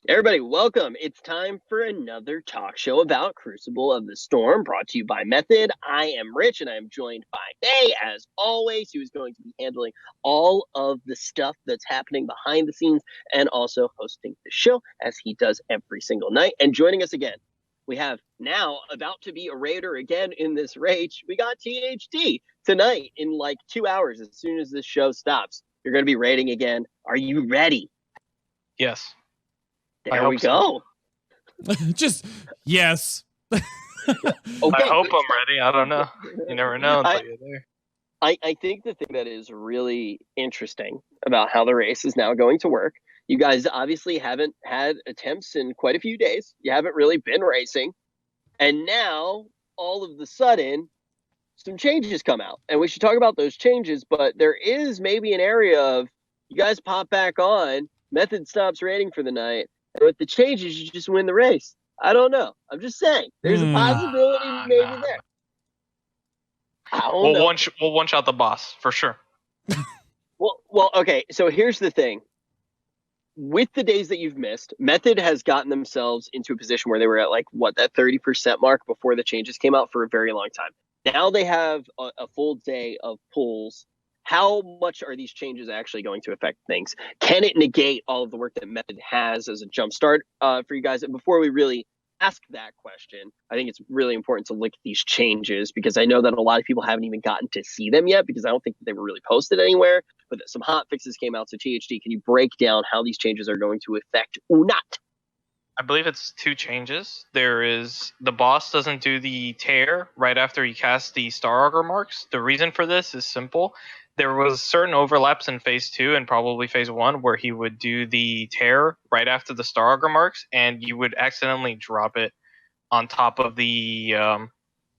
Everybody, welcome. It's time for another talk show about Crucible of the Storm, brought to you by Method. I am Rich, and I am joined by Bay, as always, who is going to be handling all of the stuff that's happening behind the scenes and also hosting the show, as he does every single night. And joining us again, we have now about to be a raider again in this rage. We got THD tonight in like 2 hours. As soon as this show stops, you're going to be raiding again. Are you ready? Yes. There we go. Just yes. Okay. I hope I'm ready. I don't know. You never know until you're there. I think the thing that is really interesting about how the race is now going to work, you guys obviously haven't had attempts in quite a few days. You haven't really been racing. And now, all of the sudden, some changes come out. And we should talk about those changes, but there is maybe an area of you guys pop back on, Method stops rating for the night, and with the changes, you just win the race. I don't know. I'm just saying. There's a possibility maybe there. I don't know. We'll one shot the boss for sure. Well, okay. So here's the thing. With the days that you've missed, Method has gotten themselves into a position where they were at like that 30% mark before the changes came out for a very long time. Now they have a full day of pulls. How much are these changes actually going to affect things? Can it negate all of the work that Method has as a jump start for you guys? And before we really ask that question, I think it's really important to look at these changes, because I know that a lot of people haven't even gotten to see them yet, because I don't think that they were really posted anywhere, but some hot fixes came out. So THD, can you break down how these changes are going to affect Uu'nat? I believe it's 2 changes. There is the boss doesn't do the tear right after he casts the Star Augur marks. The reason for this is simple. There was certain overlaps in phase 2 and probably phase 1 where he would do the tear right after the Star Augur marks, and you would accidentally drop it on top of the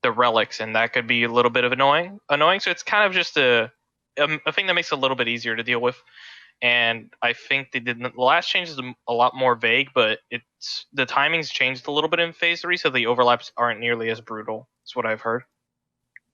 relics, and that could be a little bit of annoying. So it's kind of just a thing that makes it a little bit easier to deal with. And I think the last change is a lot more vague, but the timing's changed a little bit in phase 3, so the overlaps aren't nearly as brutal. That's what I've heard.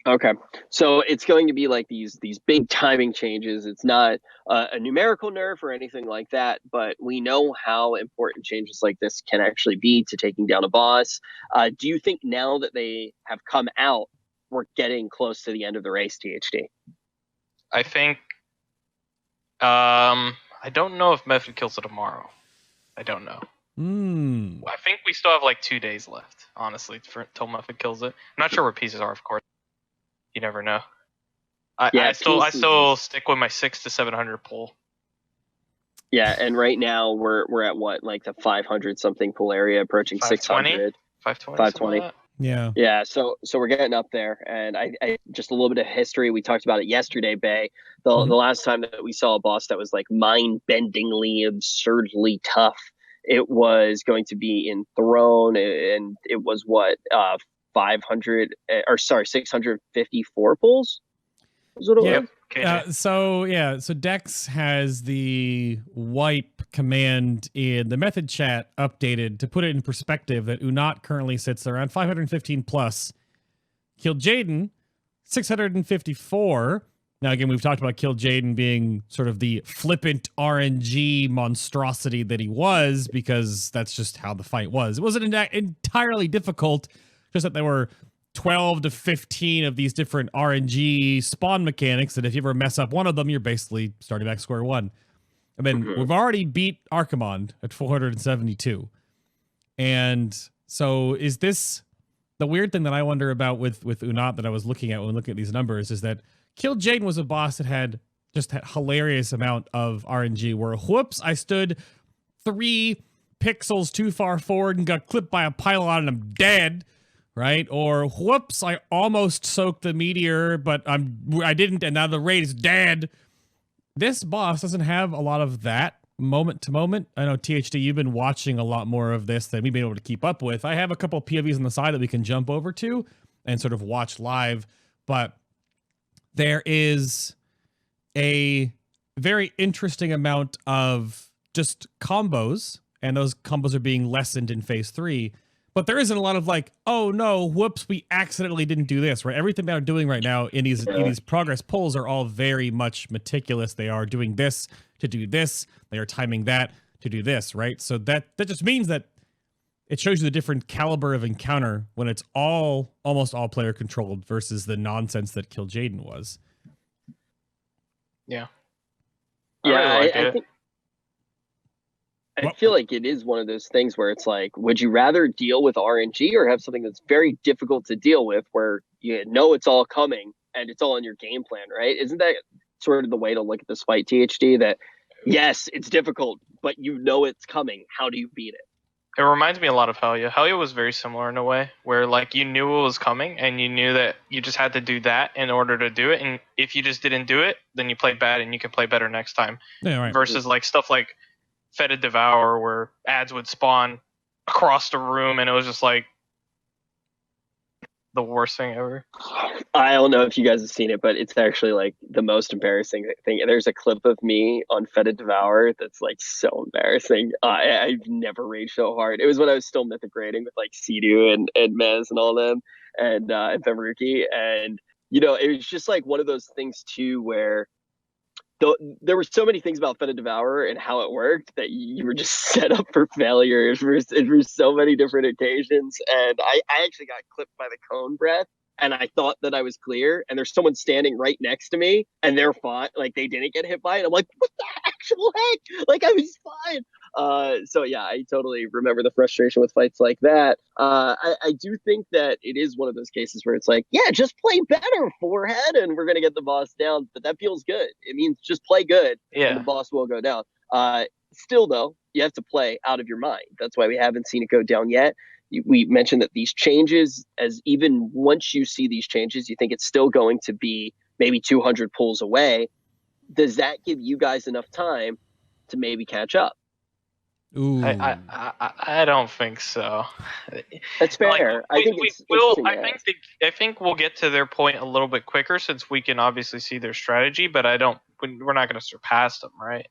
Okay, so it's going to be like these big timing changes. It's not a numerical nerf or anything like that, but we know how important changes like this can actually be to taking down a boss. Do you think now that they have come out, we're getting close to the end of the race, THD? I think I don't know if Method kills it tomorrow. I don't know. I think we still have like 2 days left, honestly, till Method kills it. I'm not sure where pieces are, of course. You never know. I still stick with my 600 to 700 pull. Yeah, and right now we're at what, like the 500 something pull area, approaching 600. 520. Yeah. So we're getting up there, and I just a little bit of history. We talked about it yesterday, Bay. The last time that we saw a boss that was like mind-bendingly, absurdly tough, it was going to be in Throne, and it was what 654 pulls. Is what it was. So Dex has the wipe command in the Method chat updated to put it in perspective that Uu'nat currently sits around 515 plus. Kil'jaeden 654. Now again, we've talked about Kil'jaeden being sort of the flippant RNG monstrosity that he was, because that's just how the fight was. It wasn't entirely difficult, just that there were 12 to 15 of these different RNG spawn mechanics that if you ever mess up one of them, you're basically starting back square one. And then we've already beat Archimonde at 472. And so is this the weird thing that I wonder about with Uu'nat that I was looking at when looking at these numbers, is that Kil'jaeden was a boss that had just a hilarious amount of RNG where whoops, I stood 3 pixels too far forward and got clipped by a pylon and I'm dead. Right? Or whoops, I almost soaked the meteor, but I didn't, and now the raid is dead. This boss doesn't have a lot of that moment to moment. I know THD, you've been watching a lot more of this than we've been able to keep up with. I have a couple POVs on the side that we can jump over to and sort of watch live, but there is a very interesting amount of just combos, and those combos are being lessened in phase 3. But there isn't a lot of like, oh no, whoops, we accidentally didn't do this, right? Everything they're doing right now in these progress pulls are all very much meticulous. They are doing this to do this. They are timing that to do this, right? So that just means that it shows you the different caliber of encounter when it's almost all player controlled versus the nonsense that Kill Jaden was. Yeah. I think I feel like it is one of those things where it's like, would you rather deal with RNG or have something that's very difficult to deal with where you know it's all coming and it's all in your game plan, right? Isn't that sort of the way to look at this fight, THD? That yes, it's difficult, but you know it's coming. How do you beat it? It reminds me a lot of Helya. Helya was very similar in a way, where like you knew it was coming and you knew that you just had to do that in order to do it. And if you just didn't do it, then you played bad and you could play better next time. Yeah, right. Versus like stuff like Fetid Devour, where ads would spawn across the room and it was just like the worst thing ever. I don't know if you guys have seen it, but it's actually like the most embarrassing thing. There's a clip of me on Fetid Devour that's like so embarrassing. I've never raged so hard. It was when I was still mythic raiding with like Sea-Doo and Mez and all them and Femaruki. And, you know, it was just like one of those things too where there were so many things about Fetid Devourer and how it worked that you were just set up for failure for so many different occasions. And I actually got clipped by the cone breath, and I thought that I was clear. And there's someone standing right next to me, and they're fine. Like they didn't get hit by it. I'm like, what the actual heck? Like I was fine. So yeah, I totally remember the frustration with fights like that. I do think that it is one of those cases where it's like, yeah, just play better, forehead, and we're gonna get the boss down. But that feels good. It means just play good, and the boss will go down. Still though, you have to play out of your mind. That's why we haven't seen it go down yet. We mentioned that these changes, as even once you see these changes, you think it's still going to be maybe 200 pulls away. Does that give you guys enough time to maybe catch up? Ooh. I don't think so. That's fair. Like, I think we'll get to their point a little bit quicker since we can obviously see their strategy, but we're not going to surpass them, right?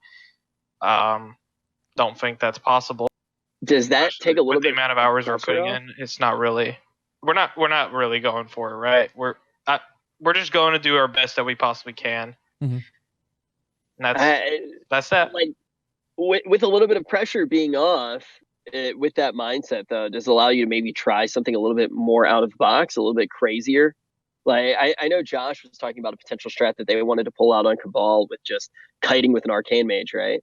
Don't think that's possible. Does that take a little bit? The amount of hours we're putting in, it's not really. We're not really going for it, right? We're just going to do our best that we possibly can. Mm-hmm. And that's that. Like with a little bit of pressure being off, with that mindset though, does it allow you to maybe try something a little bit more out of the box, a little bit crazier? Like I know Josh was talking about a potential strat that they wanted to pull out on Cabal with just kiting with an arcane mage, right?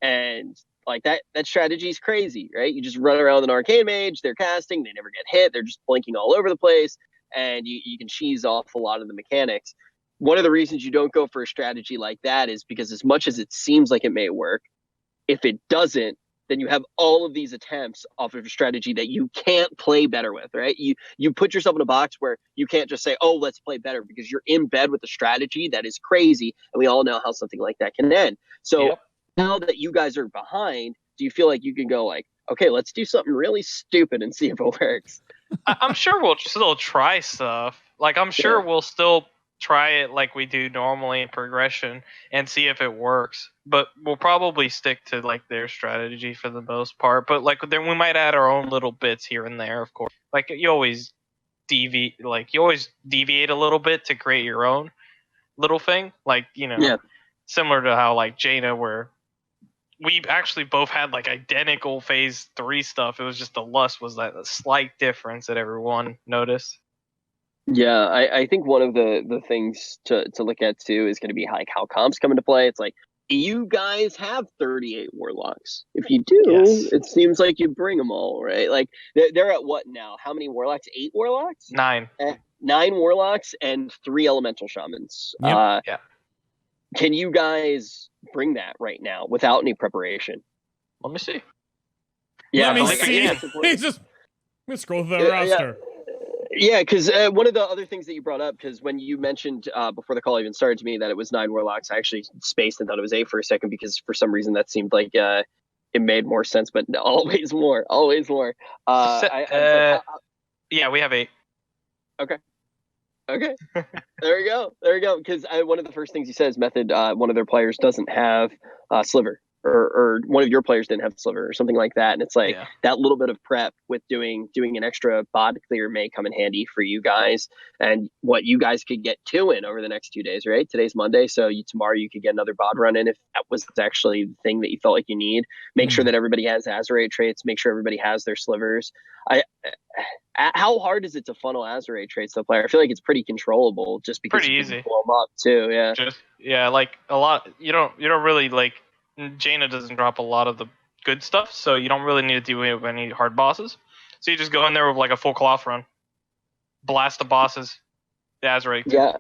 And like that strategy is crazy, right? You just run around with an arcane mage, they're casting, they never get hit, they're just blinking all over the place, and you can cheese off a lot of the mechanics. One of the reasons you don't go for a strategy like that is because as much as it seems like it may work, if it doesn't, then you have all of these attempts off of a strategy that you can't play better with, right? You put yourself in a box where you can't just say, oh, let's play better, because you're in bed with a strategy that is crazy, and we all know how something like that can end. So now that you guys are behind, do you feel like you can go like, okay, let's do something really stupid and see if it works? I'm sure we'll still try stuff. Like I'm sure we'll still try it like we do normally in progression and see if it works, but we'll probably stick to like their strategy for the most part. But like then we might add our own little bits here and there, of course. Like you always deviate a little bit to create your own little thing, like similar to how like Cayna, where we actually both had like identical phase 3 stuff. It was just the lust was that a slight difference that everyone noticed. Yeah, I think one of the things to look at too is going to be like how comps come into play. It's like, you guys have 38 warlocks. If you do, it seems like you bring them all, right? Like they're at what now? How many warlocks? 8 warlocks? 9. 9 warlocks and 3 elemental shamans. Yep. Can you guys bring that right now without any preparation? Let me see. Yeah, let me see. He's just scroll through the roster. Yeah, because one of the other things that you brought up, because when you mentioned before the call even started to me that it was 9 warlocks, I actually spaced and thought it was 8 for a second, because for some reason that seemed like it made more sense, but always more. Yeah, we have 8. Okay. There we go. Because one of the first things you said is Method, one of their players doesn't have Sliver, or one of your players didn't have sliver or something like that, and it's like Yeah. that little bit of prep with doing an extra bod clear may come in handy for you guys, and what you guys could get two in over the next 2 days, right? Today's Monday, so tomorrow you could get another bod run in if that was actually the thing that you felt like you need. Make sure that everybody has Azerate traits, make sure everybody has their slivers. How hard is it to funnel Azerate traits to a player? I feel like it's pretty controllable just because Pretty you can easy. blow them up too. Yeah. Like a lot. You don't really like. Jaina doesn't drop a lot of the good stuff, so you don't really need to do any hard bosses. So you just go in there with like a full cloth run, blast the bosses, the Azerate. Yeah.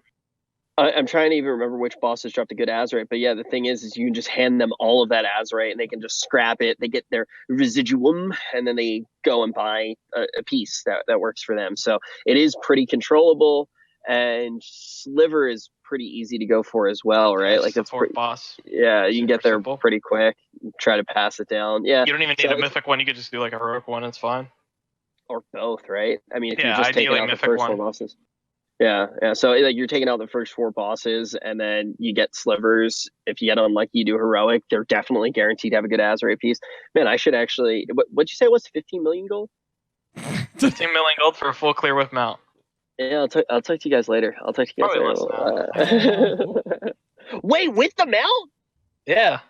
I'm trying to even remember which bosses dropped a good Azerate, but yeah, the thing is you can just hand them all of that Azerate and they can just scrap it. They get their residuum and then they go and buy a piece that works for them. So it is pretty controllable, and Sliver is pretty easy to go for as well, right? Yeah, like that's the fourth boss. Yeah, you can get there simple. pretty quick. Try to pass it down. Yeah, you don't even need a mythic one. You could just do like a heroic one. It's fine. Or both, right? I mean, if Yeah, you're just taking ideally out the mythic first one. 4 bosses. Yeah. So like you're taking out the first 4 bosses, and then you get slivers. If you get unlucky, you do heroic. They're definitely guaranteed to have a good Azerate piece. Man, I should actually. What'd you say it was 15 million gold? 15 million gold for a full clear with mount. Yeah, I'll talk to you guys later. I'll talk to you guys Probably later. Wait, with the mount? Yeah.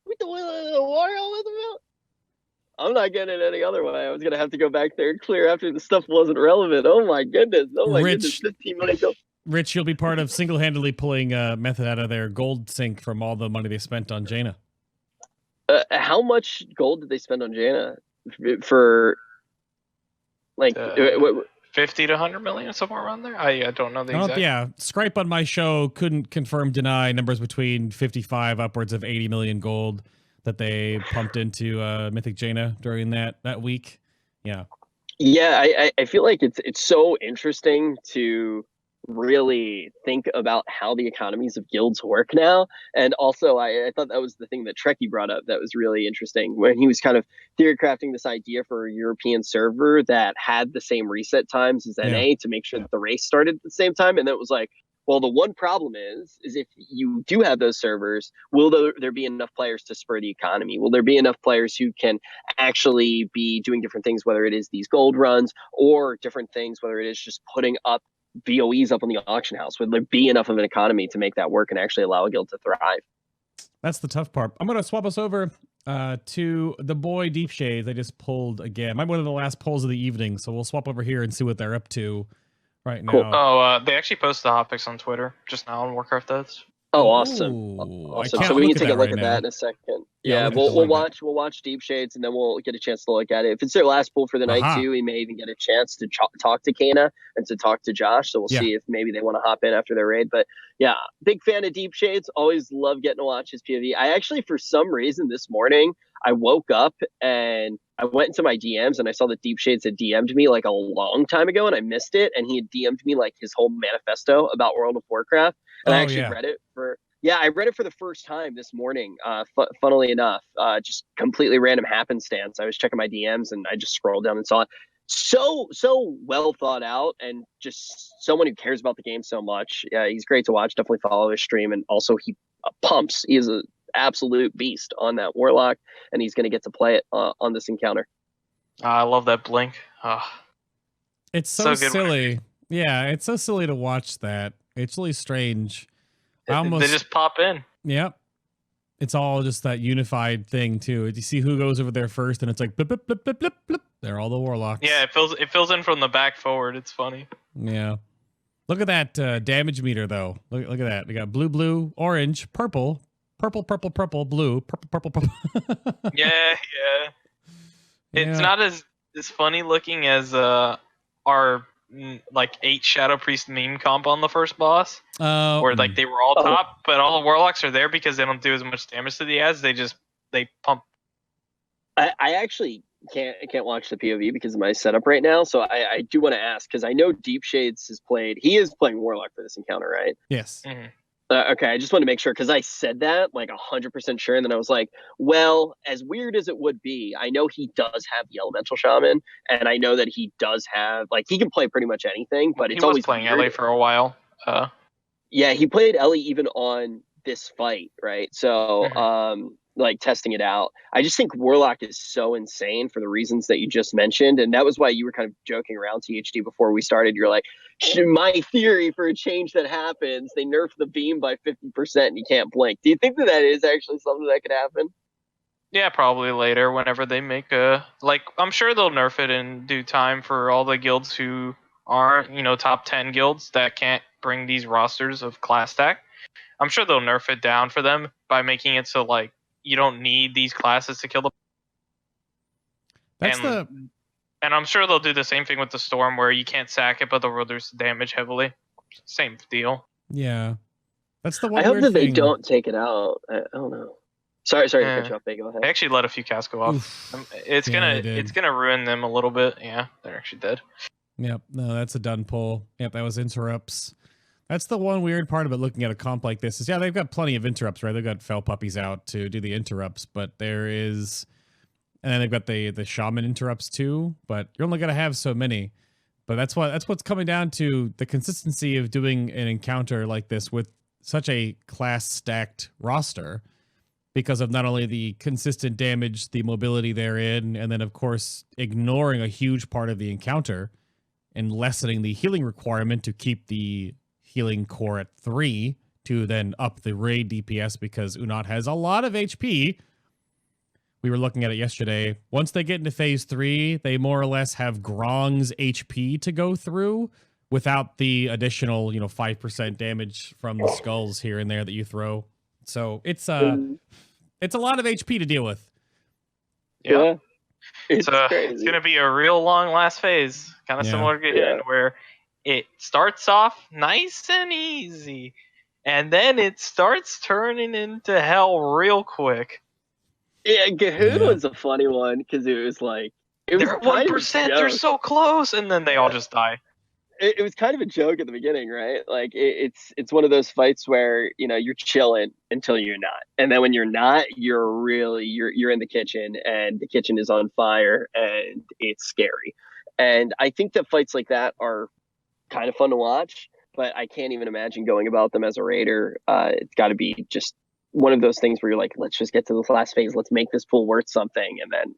With the Wario with the mount? I'm not getting it any other way. I was gonna have to go back there and clear after the stuff wasn't relevant. Oh my goodness! Oh my goodness! 15 million gold. Rich, you'll be part of single-handedly pulling Method out of their gold sink from all the money they spent on Jaina. How much gold did they spend on Jaina for? Like 50 to 100 million, somewhere around there. I don't know the exact. Yeah, Scripe on my show couldn't confirm deny numbers between 55 upwards of 80 million gold that they pumped into Mythic Jaina during that week. Yeah. Yeah, I feel like it's so interesting to really think about how the economies of guilds work now. And also, I thought that was the thing that Trekkie brought up that was really interesting when he was kind of theory crafting this idea for a European server that had the same reset times as NA to make sure that the race started at the same time. And it was like, well, the one problem is if you do have those servers, will there be enough players to spur the economy? Will there be enough players who can actually be doing different things, whether it is these gold runs or different things, whether it is just putting up VOEs up on the auction house? Would there be enough of an economy to make that work and actually allow a guild to thrive? That's the tough part. I'm going to swap us over to the boy Deep Shades. They just pulled again. Might be one of the last polls of the evening, so we'll swap over here and see what they're up to right now. Cool. Oh, they actually posted the hot picks on Twitter just now on Warcraft Threads. Oh, awesome! Awesome. So we can take a look at that in a second. Yeah, we'll watch Deep Shades, and then we'll get a chance to look at it. If it's their last pool for the night too, we may even get a chance to talk to Cayna and to talk to Josh. So we'll see if maybe they want to hop in after their raid. But yeah, big fan of Deep Shades. Always love getting to watch his POV. I actually, for some reason, this morning I woke up and I went into my DMs and I saw that Deep Shades had DM'd me like a long time ago, and I missed it. And he had DM'd me like his whole manifesto about World of Warcraft. And I actually read it I read it for the first time this morning. Funnily enough, just completely random happenstance. I was checking my DMs and I just scrolled down and saw it. So well thought out, and just someone who cares about the game so much. Yeah, he's great to watch. Definitely follow his stream, and also he pumps. He is an absolute beast on that Warlock, and he's going to get to play it on this encounter. I love that blink. It's so silly. Yeah, it's so silly to watch that. It's really strange. They just pop in. Yep. It's all just that unified thing too. You see who goes over there first, and it's like blip, blip, blip, blip, blip, blip. They're all the warlocks. Yeah, it fills in from the back forward. It's funny. Yeah. Look at that damage meter though. Look at that. We got blue, blue, orange, purple, purple, purple, purple, blue, purple, purple, purple. yeah. It's not as funny looking as our like 8 Shadow Priest meme comp on the first boss, where like they were all top, but all the warlocks are there because they don't do as much damage to the ads. They pump. I actually can't watch the POV because of my setup right now, so I do want to ask, because I know Deep Shades he is playing warlock for this encounter, right? Yes. Mm-hmm. Okay, I just want to make sure, because I said that like 100% sure, and then I was like, well, as weird as it would be, I know he does have the Elemental Shaman, and I know that he does have, like, he can play pretty much anything, but it's always playing weird. Ellie for a while. Yeah, he played Ellie even on this fight, right? So, like testing it out. I just think Warlock is so insane for the reasons that you just mentioned, and that was why you were kind of joking around, THD, before we started. You're like, my theory for a change that happens, they nerf the beam by 50% and you can't blink. Do you think that is actually something that could happen? Yeah, probably later whenever they make a I'm sure they'll nerf it in due time for all the guilds who aren't, top 10 guilds that can't bring these rosters of class stack. I'm sure they'll nerf it down for them by making it so you don't need these classes to kill the and I'm sure they'll do the same thing with the storm where you can't sack it but they'll reduce the damage heavily. Same deal. Yeah. That's the one I hope weird that they thing. don't take it out. I don't know. Sorry to cut you off. Go ahead. They actually let a few casts go off. Oof. It's gonna ruin them a little bit. Yeah, they're actually dead. Yep. No, that's a done pull. Yep, that was interrupts. That's the one weird part about looking at a comp like this is, yeah, they've got plenty of interrupts, right? They've got fell puppies out to do the interrupts, but there is, and then they've got the shaman interrupts too, but you're only gonna have so many. But that's what's coming down to the consistency of doing an encounter like this with such a class stacked roster, because of not only the consistent damage, the mobility therein, and then of course ignoring a huge part of the encounter and lessening the healing requirement to keep the healing core at 3 to then up the raid DPS because Uu'nat has a lot of HP. We were looking at it yesterday. Once they get into phase 3, they more or less have Grong's HP to go through without the additional, 5% damage from the skulls here and there that you throw. So it's a lot of HP to deal with. Yeah. It's crazy. It's gonna be a real long last phase, kind of similar to Gahin, where it starts off nice and easy, and then it starts turning into hell real quick. Yeah, Gahun was a funny one because it was like they're at 1%, they're so close, and then they all just die. It was kind of a joke at the beginning, right? Like it's one of those fights where you're chilling until you're not, and then when you're not, you're in the kitchen, and the kitchen is on fire, and it's scary. And I think that fights like that are kind of fun to watch, but I can't even imagine going about them as a raider. It's got to be just one of those things where you're like, let's just get to this last phase, let's make this pool worth something, and then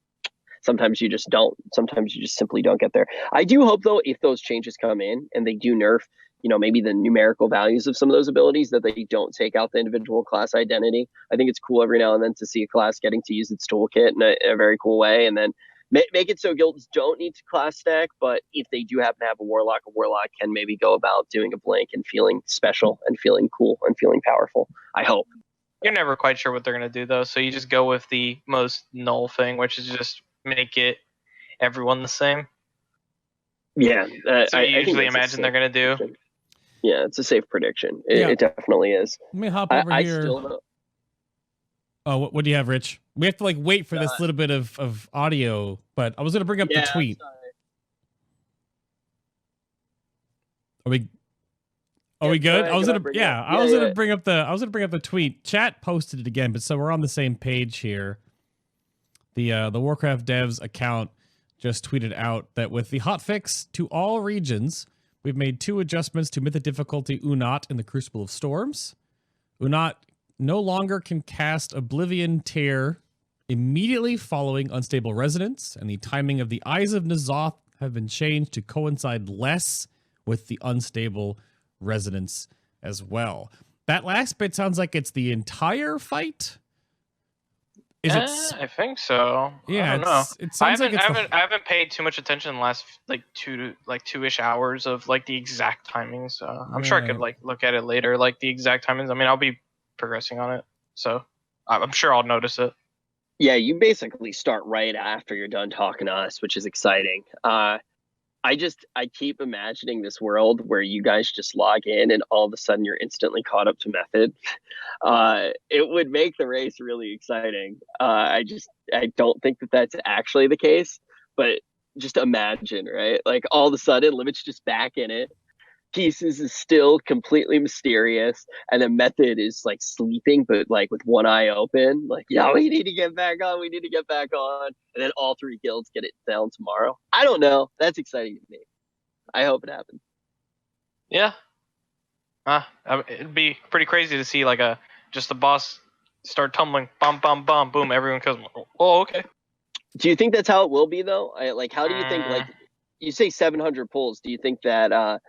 sometimes you just don't. Sometimes you just simply don't get there. I do hope, though, if those changes come in and they do nerf, maybe the numerical values of some of those abilities, that they don't take out the individual class identity. I think it's cool every now and then to see a class getting to use its toolkit in a very cool way, and then make it so guilds don't need to class stack. But if they do happen to have a warlock can maybe go about doing a blink and feeling special and feeling cool and feeling powerful. I hope. You're never quite sure what they're going to do, though, so you just go with the most null thing, which is just make it everyone the same. Yeah. So I usually imagine they're going to do. Yeah, it's a safe prediction. It definitely is. Let me hop over here. What do you have, Rich? We have to wait for this little bit of audio, but I was going to bring up the tweet. Are we good? I was gonna bring up the tweet. Chat posted it again, but so we're on the same page here. The Warcraft devs account just tweeted out that with the hotfix to all regions, we've made 2 adjustments to mythic difficulty Uu'nat in the Crucible of Storms. Uu'nat no longer can cast Oblivion Tear immediately following Unstable Resonance, and the timing of the Eyes of N'Zoth have been changed to coincide less with the Unstable Resonance as well. That last bit sounds like it's the entire fight. Is it? I think so. Yeah, I don't know. It sounds I haven't paid too much attention in the last 2-ish hours of the exact timings. So I'm sure I could look at it later, the exact timings. I mean, I'll be progressing on it, so I'm sure I'll notice it. Yeah, you basically start right after you're done talking to us, which is exciting. I keep imagining this world where you guys just log in and all of a sudden you're instantly caught up to Method. It would make the race really exciting. I don't think that that's actually the case, but just imagine, right? All of a sudden, Limit's just back in it. Pieces is still completely mysterious, and then Method is sleeping, but with one eye open. Yeah, we need to get back on. We need to get back on. And then all 3 guilds get it down tomorrow. I don't know. That's exciting to me. I hope it happens. Yeah. It'd be pretty crazy to see just a boss start tumbling, bum, bum, bum, boom, everyone kills them. Oh, okay. Do you think that's how it will be though? Like, how do you think? Like, Mm. you say 700 pulls. Do you think that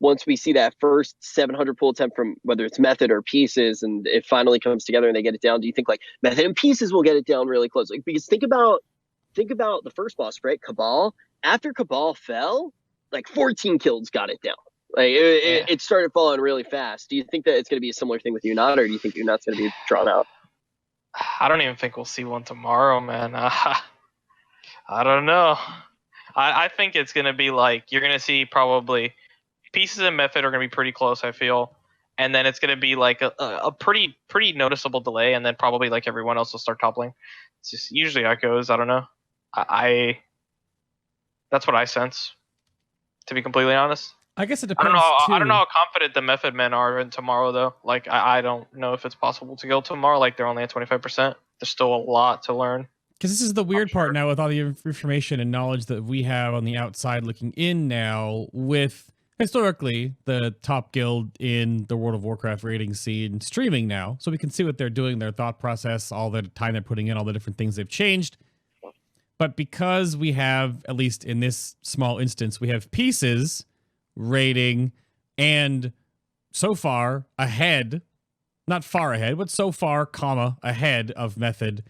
once we see that first 700 pull attempt from whether it's Method or Pieces, and it finally comes together and they get it down, do you think like Method and Pieces will get it down really close? Like, because think about the first boss, right? Cabal. After Cabal fell, like 14 kills got it down. Like Yeah. it started falling really fast. Do you think that it's going to be a similar thing with Uu'nat, or do you think Uu'nat's going to be drawn out? I don't even think we'll see one tomorrow, man. I don't know. I think it's gonna be like you're gonna see probably Pieces and Method are gonna be pretty close. I feel, and then it's gonna be like a pretty noticeable delay, and then probably like everyone else will start toppling. It's just usually how it goes. I don't know. I that's what I sense. To be completely honest, I guess it I don't know. depends too. I don't know how confident the Method men are in tomorrow though. Like I don't know if it's possible to go tomorrow. Like they're only at 25%. There's still a lot to learn. Because this is the weird sure. part now with all the information and knowledge that we have on the outside looking in now with historically the top guild in the World of Warcraft rating scene streaming now. So we can see what they're doing, their thought process, all the time they're putting in, all the different things they've changed. But because we have, at least in this small instance, we have Pieces rating and so far ahead, not far ahead, but so far, comma, ahead of Method.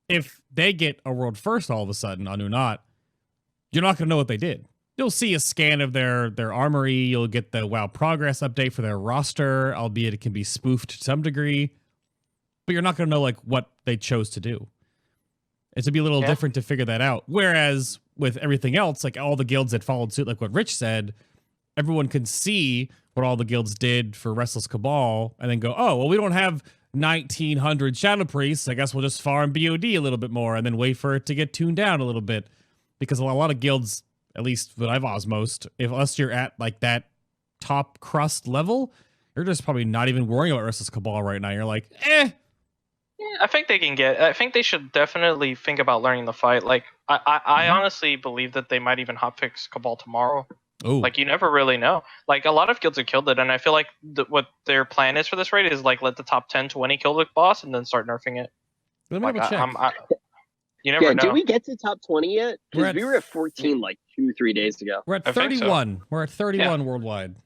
If they get a world first all of a sudden on Uu'nat, you're not going to know what they did. You'll see a scan of their armory. You'll get the WoW progress update for their roster, albeit it can be spoofed to some degree. But you're not going to know like what they chose to do. It's to be a little different to figure that out. Whereas with everything else, like all the guilds that followed suit, like what Rich said, everyone can see what all the guilds did for Restless Cabal and then go, oh, well, we don't have 1,900 Shadow Priests. I guess we'll just farm BOD a little bit more and then wait for it to get tuned down a little bit. Because a lot of guilds, at least that I've osmosed, unless you're at like that top crust level, you're just probably not even worrying about Restless Cabal right now. You're like, eh. Yeah, I think they can get. I think they should definitely think about learning the fight. Like, I honestly believe that they might even hotfix Cabal tomorrow. Ooh. Like, you never really know. Like, a lot of guilds have killed it, and I feel like what their plan is for this raid is like let the top 10, 20 kill the boss, and then start nerfing it. Let me Like, double check. you never know. Did we get to top 20 yet? Because we were at 14 14 like 2-3 days ago. We're at I think so. 31. We're at 31 worldwide.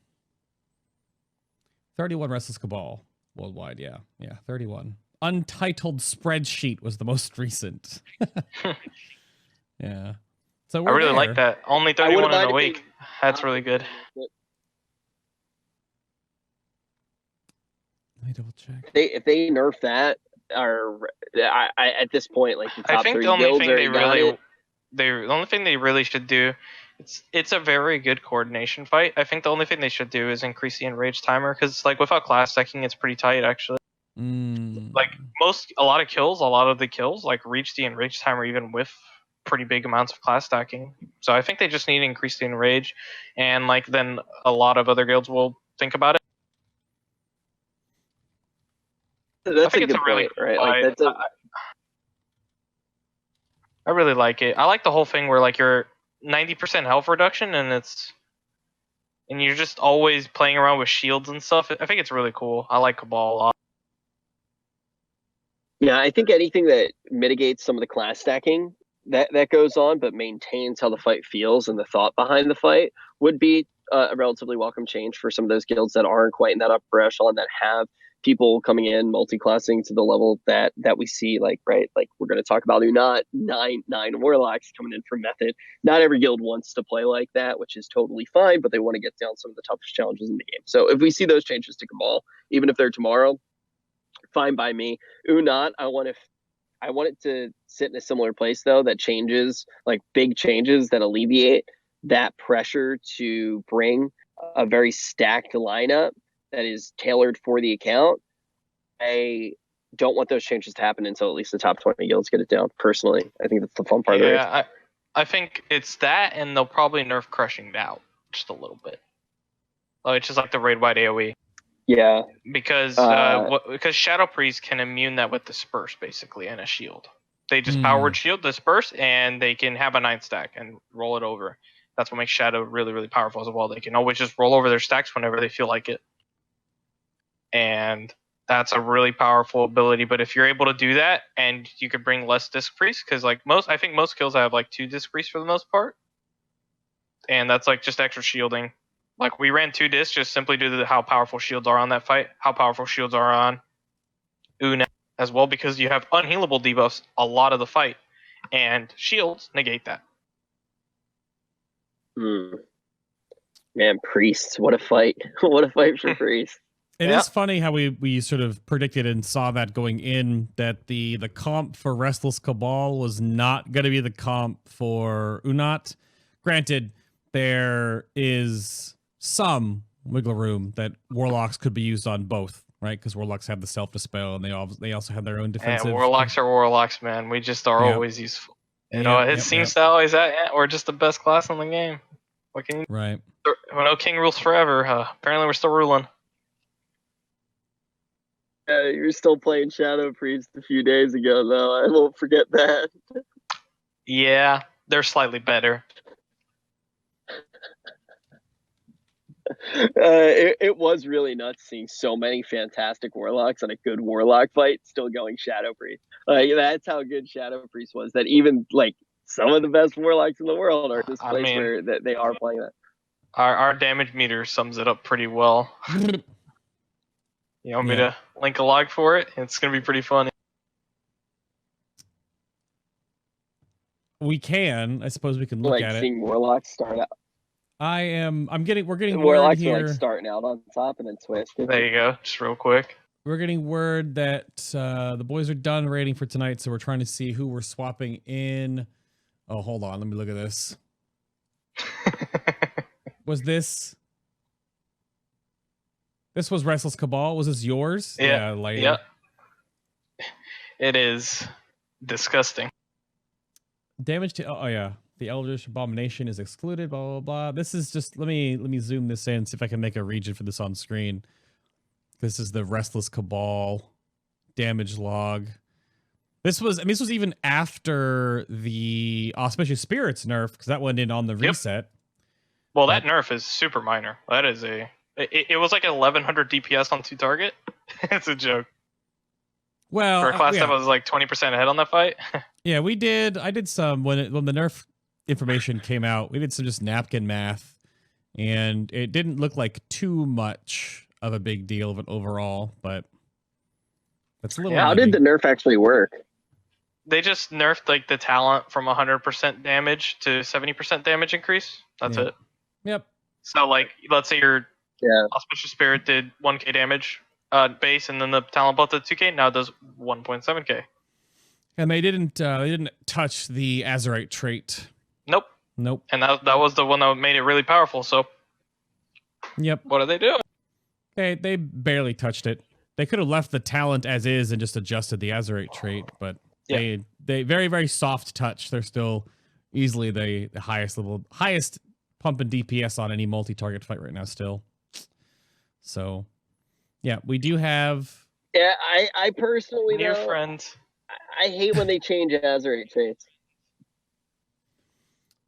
31 Restless Cabal worldwide. Yeah, 31. Untitled Spreadsheet was the most recent. Yeah. So I really there. like that. Only 31 in a week. That's really good. Let me double check. If they nerf that, or at this point, like the top I think 3 the only guilds thing the only thing they really should do, it's a very good coordination fight. I think the only thing they should do is increase the enrage timer, because like without class stacking, it's pretty tight actually. Like a lot of the kills like reach the enrage timer even with pretty big amounts of class stacking. So I think they just need to increase the enrage, and like then a lot of other guilds will think about it. That's I think it's a really cool fight. I really like it. I like the whole thing where like you're 90% health reduction and you're just always playing around with shields and stuff. I think it's really cool. I like Cabal a lot. Yeah, I think anything that mitigates some of the class stacking that goes on, but maintains how the fight feels and the thought behind the fight would be a relatively welcome change for some of those guilds that aren't quite in that upper echelon, that have people coming in multi-classing to the level that we see, like, right, like we're going to talk about Uu'nat, nine warlocks coming in from Method. Not every guild wants to play like that, which is totally fine, but they want to get down some of the toughest challenges in the game. So if we see those changes to Cabal, even if they're tomorrow, fine by me. Uu'nat, I want it to sit in a similar place though, that changes, like big changes that alleviate that pressure to bring a very stacked lineup that is tailored for the account. I don't want those changes to happen until at least the top 20 guilds get it down. Personally, I think that's the fun part of it. Yeah, I think it's that, and they'll probably nerf Crushing Doubt just a little bit. It's just like the raid wide AoE. Yeah, because Shadow Priest can immune that with Disperse basically and a shield. They just powered shield, Disperse, and they can have a 9 stack and roll it over. That's what makes Shadow really, really powerful as well. They can always just roll over their stacks whenever they feel like it. And That's a really powerful ability. But if you're able to do that, and you could bring less disc priest, because like I think most kills have like 2 disc priests for the most part, and that's like just extra shielding. Like we ran 2 discs just simply due to how powerful shields are on that fight, how powerful shields are on Uu'nat as well, because you have unhealable debuffs a lot of the fight, and shields negate that. Man, priests, what a fight! What a fight for priests. It is funny how we sort of predicted and saw that going in, that the comp for Restless Cabal was not going to be the comp for Uu'nat. Granted, there is some wiggle room that Warlocks could be used on both, right? Because Warlocks have the self-dispel, and they also have their own defensive. And Warlocks are Warlocks, man. We just are always useful. You know, it seems to always that we're just the best class in the game. What can you right? Well, no king rules forever. Apparently, we're still ruling. You're still playing Shadow Priest a few days ago, though. I won't forget that. Yeah, they're slightly better. It was really nuts seeing so many fantastic Warlocks and a good Warlock fight still going Shadow Priest. That's how good Shadow Priest was. That even like some of the best Warlocks in the world are this place where that they are playing that. Our damage meter sums it up pretty well. You want me to link a log for it? It's gonna be pretty funny. We can. I suppose we can look at it. Seeing Warlocks start out. We're getting Warlocks word here. are like starting out on top and then switch. There you go. Just real quick. We're getting word that the boys are done raiding for tonight, so we're trying to see who we're swapping in. Oh, hold on. Let me look at this. Was this? This was Restless Cabal. Was this yours? Yeah. Yeah. It is disgusting. Damage to the Eldritch Abomination is excluded. Blah blah blah. This is just let me zoom this in, see if I can make a region for this on screen. This is the Restless Cabal damage log. This was even after the Auspicious Spirits nerf, because that went in on the reset. Well, that nerf is super minor. That is it was like 1100 DPS on 2 target. It's a joke. Well, for a class that was like 20% ahead on that fight. Yeah, I did some when the nerf information came out. We did some just napkin math, and it didn't look like too much of a big deal of an overall, but that's a little. How did the nerf actually work? They just nerfed like the talent from 100% damage to 70% damage increase. That's it. Yep. So like, let's say your Auspicious Spirit did 1k damage base, and then the talent buff to 2k. Now it does 1.7k. And they didn't touch the Azerite trait. Nope. And that was the one that made it really powerful. So. Yep. What do they do? They barely touched it. They could have left the talent as is and just adjusted the Azerite trait, but they very, very soft touch. They're still easily the highest pump in DPS on any multi-target fight right now still. So yeah, we do have. Yeah, I personally Dear friends. I hate when they change Azerite traits.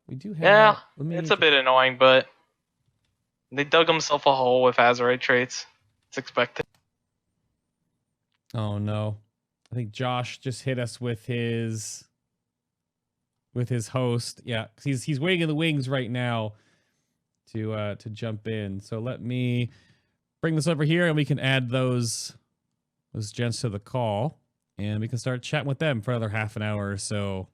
We do have. Yeah, it's a bit annoying, but they dug themselves a hole with Azerite traits. It's expected. Oh no, I think Josh just hit us with his host. Yeah, he's waiting in the wings right now to jump in. So let me bring this over here, and we can add those gents to the call. And we can start chatting with them for another half an hour or so.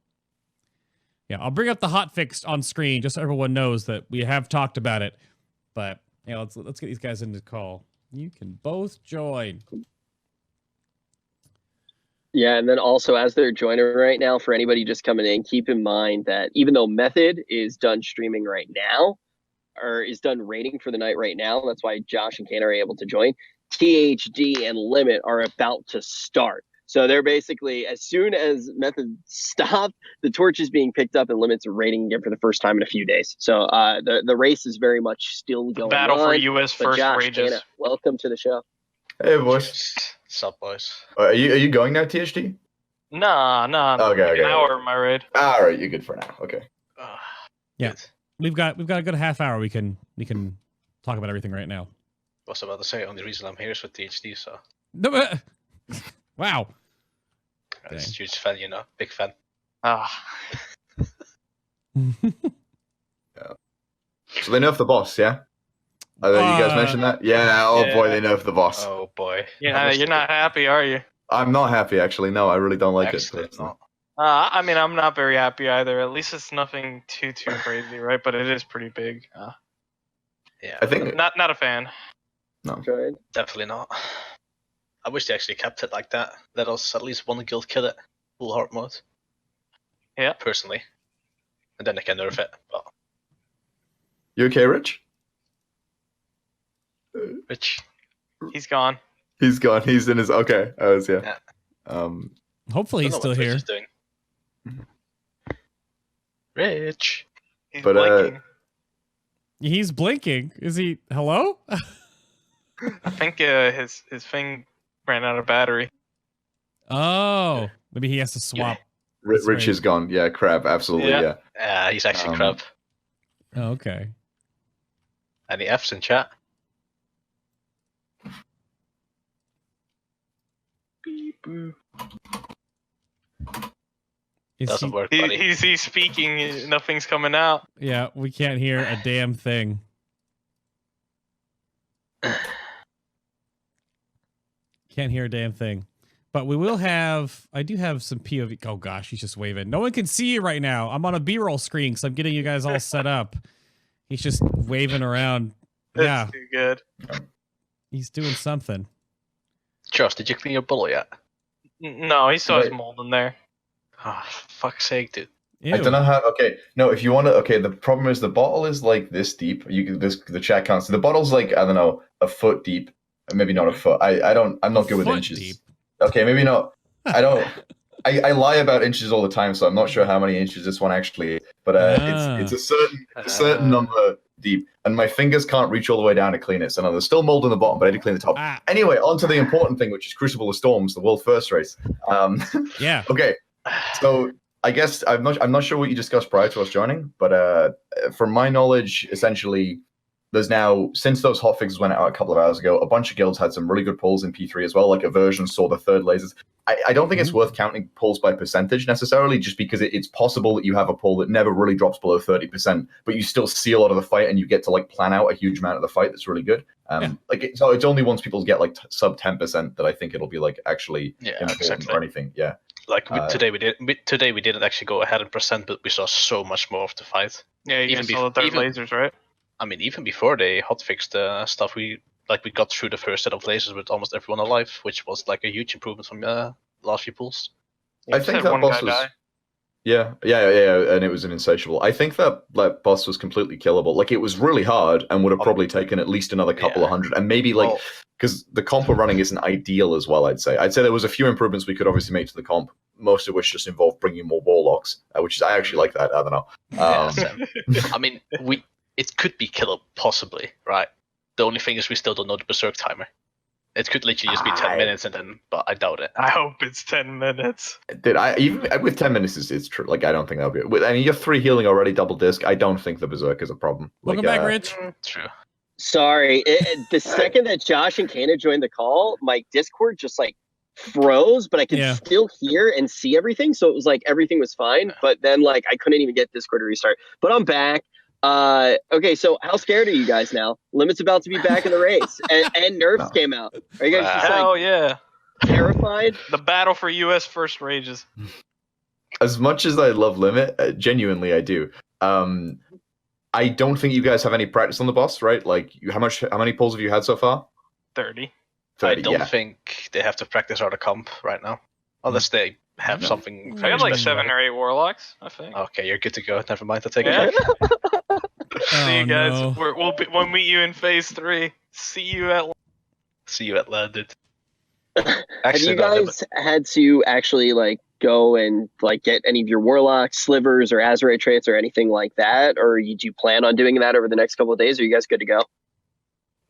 Yeah, I'll bring up the hotfix on screen just so everyone knows that we have talked about it. But yeah, let's get these guys into the call. You can both join. Yeah, and then also as they're joining right now, for anybody just coming in, keep in mind that even though Method is done streaming right now, or is done rating for the night right now, that's why Josh and Cayna are able to join, THD and Limit are about to start. So they're basically, as soon as Method stopped, the torch is being picked up and Limit's rating again for the first time in a few days. So the race is very much still going Battle on. for US first Josh, rages. Cayna, welcome to the show. Hey, boys. What's up, boys? Are you going now, THD? Nah. Okay. An hour in my raid. All right, you're good for now. Okay. Yeah, we've got a good half hour. We can talk about everything right now. I was about to say, only reason I'm here is with THD, so. No, wow. It's a huge fan, big fan. Ah, So they nerfed the boss, yeah? You guys mentioned that? Yeah, oh boy, they nerfed the boss. Oh boy. you're not happy, are you? I'm not happy, actually. No, I really don't like Actually, it. not. I mean, I'm not very happy either. At least it's nothing too crazy, right? But it is pretty big. Yeah. I think... Not a fan. No. Good. Definitely not. I wish they actually kept it like that. Let us at least one guild kill it. Full hard mode. Yeah. Personally. And then they can nerf it. But You okay, Rich? Rich. He's gone. He's gone. He's in his... Okay. I was, Yeah. Hopefully he's Don't know still what Rich here. is doing. Rich. He's But, blinking. He's blinking. Is he? Hello? I think his thing ran out of battery. Oh, maybe he has to swap. That's Rich right. is gone. Yeah, crap. Absolutely, Yeah. yeah. He's actually crap. Oh, okay. Any Fs in chat? Is Doesn't he- work, buddy. He's speaking. Nothing's coming out. Yeah, we can't hear a damn thing. Can't hear a damn thing. But we will have... I do have some POV... Oh, gosh, he's just waving. No one can see you right now. I'm on a B-roll screen, so I'm getting you guys all set up. He's just waving around. That's Yeah, too good. he's doing something. Josh, did you clean your bottle yet? No, he still has Wait. mold in there. Ah, fuck's sake, dude. Ew. I don't know how. Okay, no. If you want to, okay. The problem is the bottle is like this deep. You can the chat counts. The bottle's like, I don't know, a foot deep. Maybe not a foot. I'm not good with Foot inches. deep. Okay, maybe not. I don't. I lie about inches all the time, so I'm not sure how many inches this one actually is. But it's a certain number deep, and my fingers can't reach all the way down to clean it. So no, there's still mold in the bottom, but I did clean the top. Ah, Anyway, on to the important thing, which is Crucible of Storms, the world first race. yeah. Okay, so I guess I'm not sure what you discussed prior to us joining, but from my knowledge, essentially, there's now, since those hotfixes went out a couple of hours ago, a bunch of guilds had some really good pulls in P3 as well. Like Aversion saw the third lasers. I don't think it's worth counting pulls by percentage necessarily, just because it's possible that you have a pull that never really drops below 30%, but you still see a lot of the fight and you get to like plan out a huge amount of the fight that's really good. So it's only once people get like sub 10% that I think it'll be like actually important exactly. or anything. Yeah. Like today we didn't actually go ahead in percent, but we saw so much more of the fight. Yeah, you Even saw the third lasers, right? I mean, even before they hotfixed stuff, we got through the first set of lasers with almost everyone alive, which was like a huge improvement from last few pulls. Yeah, I just think had that one boss guy was die. yeah, and it was an insatiable. I think that boss was completely killable. Like it was really hard and would have probably taken at least another couple of hundred, and maybe like because the comp we're running isn't ideal as well. I'd say there was a few improvements we could obviously make to the comp, most of which just involved bringing more warlocks, which is I actually like that. I don't know. I mean, it could be killable possibly, right? The only thing is we still don't know the berserk timer. It could literally just be 10 minutes, but I doubt it. I hope it's 10 minutes. Dude, even with 10 minutes, it's true. Like I don't think that'll be. I mean, you're 3 healing already, double disc. I don't think the berserk is a problem. Welcome back, Rich. True. Sorry, the second that Josh and Cayna joined the call, my Discord just like froze, but I could still hear and see everything. So it was like everything was fine, but then like I couldn't even get Discord to restart. But I'm back. Okay, so how scared are you guys now? Limit's about to be back in the race, and nerfs came out. Are you guys just Hell like yeah. terrified? The battle for US first rages. As much as I love Limit, genuinely I do. I don't think you guys have any practice on the boss, right? Like, how many pulls have you had so far? 30. 30, I don't think they have to practice out of comp right now, unless they have something. I got like special. 7 or 8 warlocks, I think. Okay, you're good to go. Never mind. I'll take Yeah. it back. See you guys. No. We'll meet you in phase 3. See you at London. Have you guys had to actually like go and like get any of your warlocks, slivers, or Azerite traits or anything like that, or do you plan on doing that over the next couple of days? Are you guys good to go?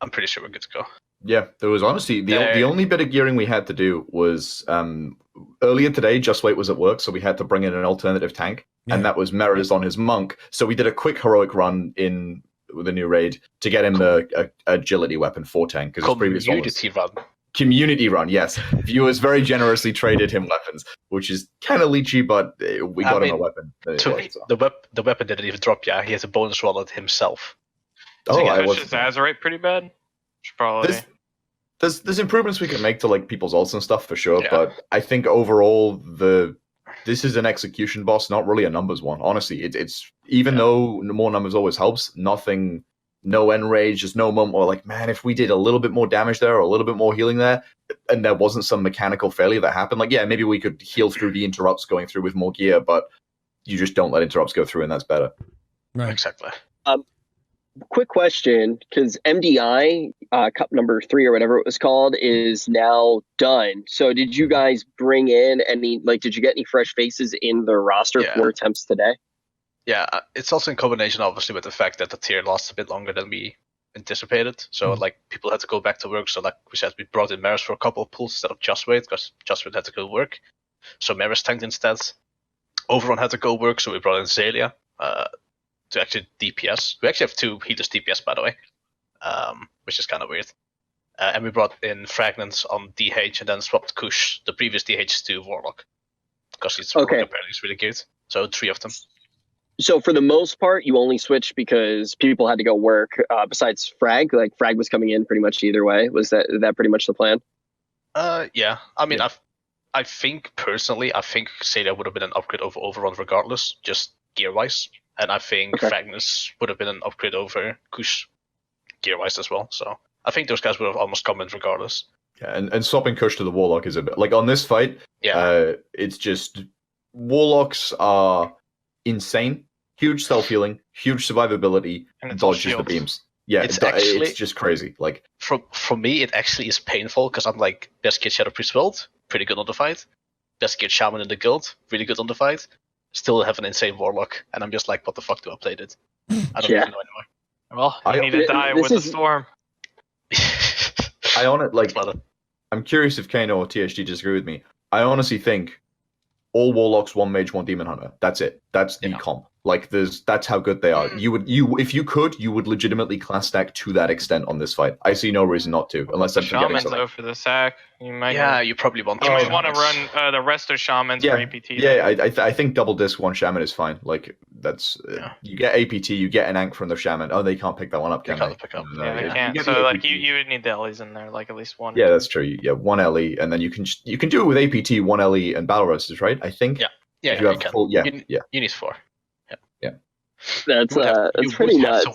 I'm pretty sure we're good to go. Yeah, there was honestly the only bit of gearing we had to do was earlier today. Just Wait was at work, so we had to bring in an alternative tank, and that was Meras on his monk. So we did a quick heroic run in with a new raid to get him the agility weapon 410 because his previous one was, Community run. Community run, yes. Viewers very generously traded him weapons, which is kind of leechy, but we got him a weapon. The weapon didn't even drop. Yeah, he has a bonus wallet himself. Oh, I I was was. just Azerite pretty bad. Should probably. There's improvements we can make to like people's ults and stuff for sure, Yeah. but I think overall this is an execution boss, not really a numbers one. Honestly, it's even though more numbers always helps, nothing, no end rage, just no moment where like, man, if we did a little bit more damage there or a little bit more healing there, and there wasn't some mechanical failure that happened, like yeah, maybe we could heal through the interrupts going through with more gear, but you just don't let interrupts go through, and that's better. Right. Exactly. Quick question, because MDI Cup number 3 or whatever it was called is now done. So did you guys bring in any, like, did you get any fresh faces in the roster for attempts today? Yeah, it's also in combination, obviously, with the fact that the tier lasts a bit longer than we anticipated. So, like, people had to go back to work. So, like we said, we brought in Maris for a couple of pulls instead of Just Wait, because Just Wait had to go work. So Maris tanked instead. Overon had to go work, so we brought in Zelia to actually DPS. We actually have 2 healers DPS, by the way, which is kind of weird. And we brought in Fragments on DH and then swapped Kush, the previous DH, to Warlock, because his Warlock apparently is really good. So 3 of them. So for the most part, you only switched because people had to go work. Besides Frag, like Frag was coming in pretty much either way. Was that pretty much the plan? Yeah. I mean, I think personally, I think Zelia would have been an upgrade over Overon regardless, just gear wise. And I think Fragmus would have been an upgrade over Kush gear wise as well. So I think those guys would have almost come in regardless. Yeah, and swapping Kush to the Warlock is a bit like on this fight. Yeah, it's just Warlocks are insane, huge self healing, huge survivability, and dodges the beams. Yeah, it's just crazy. Like for me, it actually is painful because I'm like best kid Shadow Priest world, pretty good on the fight. Best kid Shaman in the guild, really good on the fight. Still have an insane Warlock, and I'm just like, what the fuck do I play it? I don't even know anymore. Well, you need to die with the storm. I'm curious if Cayna or THD disagree with me. I honestly think all Warlocks, 1 Mage, 1 Demon Hunter. That's it. That's the comp. Like that's how good they are. If you could, you would legitimately class stack to that extent on this fight. I see no reason not to, unless I'm forgetting something. Though for the sack, you might. Yeah, you probably want. You might want to run the rest of Shamans for APT. Yeah, I think double disc 1 Shaman is fine. Like that's you get APT, you get an Ankh from the Shaman. Oh, they can't pick that one up, can they? Pick up. No, they can't. So like you would need the LEs in there, like at least one. Yeah, that's true. Yeah, 1 LE, and then you can do it with APT, 1 LE, and Battle Roasters, right? I think. Yeah, you have full. Yeah, you need 4. That's pretty nuts.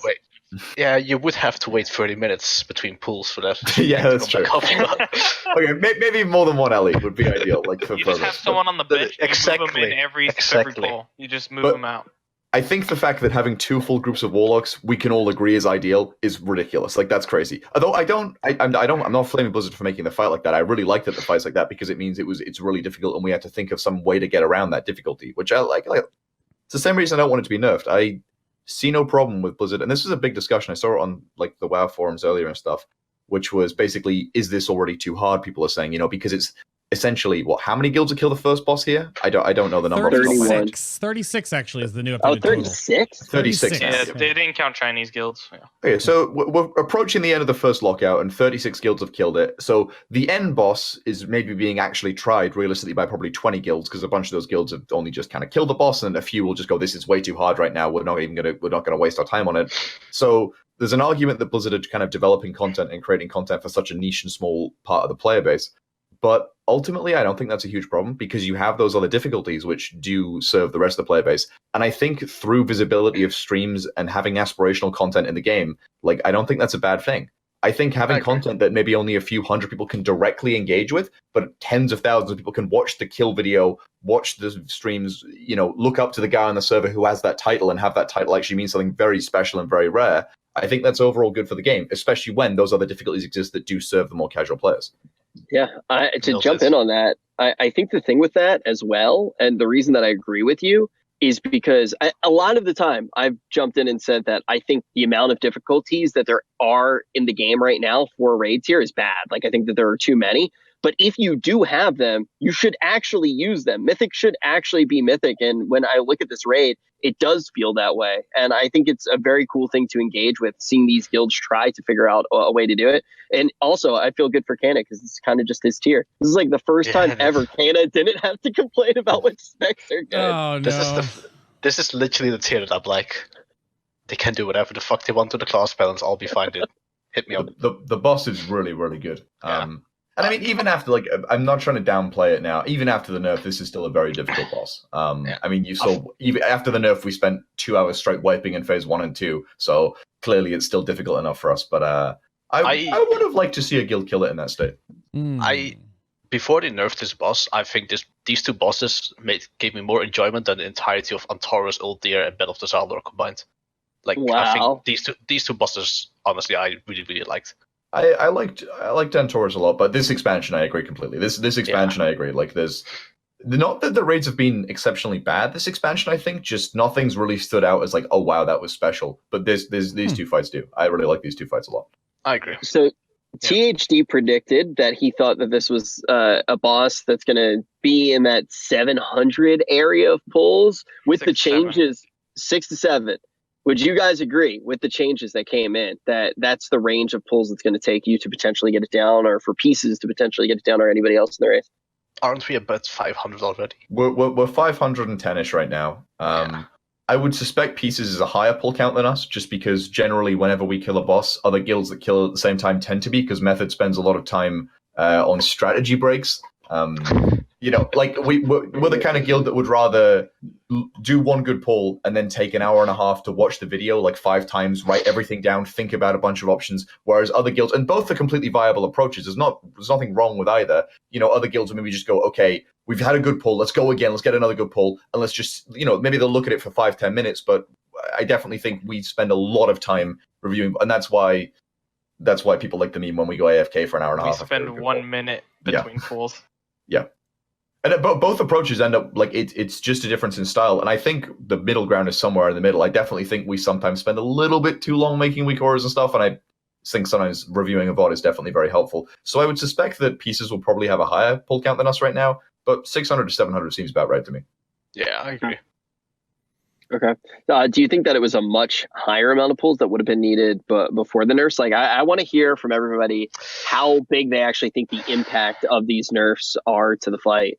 Yeah, you would have to wait 30 minutes between pulls for that. Yeah, that's true. Okay, maybe more than 1 LE would be ideal. Like for you just have someone on the bench. You move them in every pull. You just move them out. I think the fact that having 2 full groups of Warlocks we can all agree is ideal is ridiculous. Like that's crazy. Although I'm not flaming Blizzard for making the fight like that. I really liked that the fight's like that because it means it's really difficult and we had to think of some way to get around that difficulty, which I like. It's the same reason I don't want it to be nerfed. I see no problem with Blizzard, and this was a big discussion. I saw it on like the WoW forums earlier and stuff, which was basically, is this already too hard? People are saying, because it's essentially how many guilds will kill the first boss here? I don't know the number. 36 actually is the new updated 36? 36. Yeah, they didn't count Chinese guilds. Yeah. Okay, so we're approaching the end of the first lockout, and 36 guilds have killed it. So the end boss is maybe being actually tried realistically by probably 20 guilds, because a bunch of those guilds have only just kind of killed the boss, and a few will just go, "This is way too hard right now. We're not gonna waste our time on it." So there's an argument that Blizzard are kind of developing content and creating content for such a niche and small part of the player base. But ultimately, I don't think that's a huge problem because you have those other difficulties which do serve the rest of the player base. And I think through visibility of streams and having aspirational content in the game, like I don't think that's a bad thing. I think having content that maybe only a few hundred people can directly engage with, but tens of thousands of people can watch the kill video, watch the streams, look up to the guy on the server who has that title and have that title actually mean something very special and very rare. I think that's overall good for the game, especially when those other difficulties exist that do serve the more casual players. Yeah, to jump in on that, I think the thing with that as well, and the reason that I agree with you, is because a lot of the time I've jumped in and said that I think the amount of difficulties that there are in the game right now for raids here is bad. Like, I think that there are too many. But if you do have them, you should actually use them. Mythic should actually be Mythic. And when I look at this raid, it does feel that way. And I think it's a very cool thing to engage with, seeing these guilds try to figure out a way to do it. And also, I feel good for Cayna because it's kind of just his tier. This is like the first time ever Cayna didn't have to complain about what specs are good. Oh no. This is literally the tier that I'm like, they can do whatever the fuck they want to the class balance. I'll be fine, dude. Hit me up. The boss is really, really good. Yeah. And I mean, even after, like, I'm not trying to downplay it now. Even after the nerf, this is still a very difficult boss. I mean, you saw, even after the nerf, we spent 2 hours straight wiping in phase 1 and 2. So clearly it's still difficult enough for us. But I would have liked to see a guild kill it in that state. Before they nerfed this boss, I think these two bosses gave me more enjoyment than the entirety of Antaurus, Uldir, and Battle of the Thdlock combined. Like, I think these two bosses, honestly, I really, really liked. I liked Antaurus a lot, but this expansion I agree completely. This expansion I agree. Like, there's not that the raids have been exceptionally bad. This expansion, I think, just nothing's really stood out as like, oh wow, that was special. But these two fights do. I really like these two fights a lot. I agree. So THD predicted that he thought that this was a boss that's going to be in that 700 area of pulls with the changes 6 to 7. Would you guys agree with the changes that came in that that's the range of pulls that's going to take you to potentially get it down, or for pieces to potentially get it down, or anybody else in the race? Aren't we about 500 already? We're 510ish right now. I would suspect Pieces is a higher pull count than us, just because generally whenever we kill a boss, other guilds that kill at the same time tend to be, because Method spends a lot of time on strategy breaks. You know, like we're the kind of guild that would rather do one good pull and then take an hour and a half to watch the video like 5 times, write everything down, think about a bunch of options. Whereas other guilds, and both are completely viable approaches. There's nothing wrong with either. You know, other guilds will maybe just go, okay, we've had a good pull, let's go again, let's get another good pull, and let's just, you know, maybe they'll look at it for 5-10 minutes. But I definitely think we spend a lot of time reviewing, and that's why people like the meme when we go AFK for an hour and a half. We spend 1 minute between pulls. Yeah. And both approaches end up like it's just a difference in style, and I think the middle ground is somewhere in the middle. I definitely think we sometimes spend a little bit too long making weak auras and stuff, and I think sometimes reviewing a VOD is definitely very helpful. So I would suspect that Pieces will probably have a higher pull count than us right now, but 600 to 700 seems about right to me. Yeah, I agree. Okay. Do you think that it was a much higher amount of pulls that would have been needed before the nerfs? Like, I want to hear from everybody how big they actually think the impact of these nerfs are to the fight.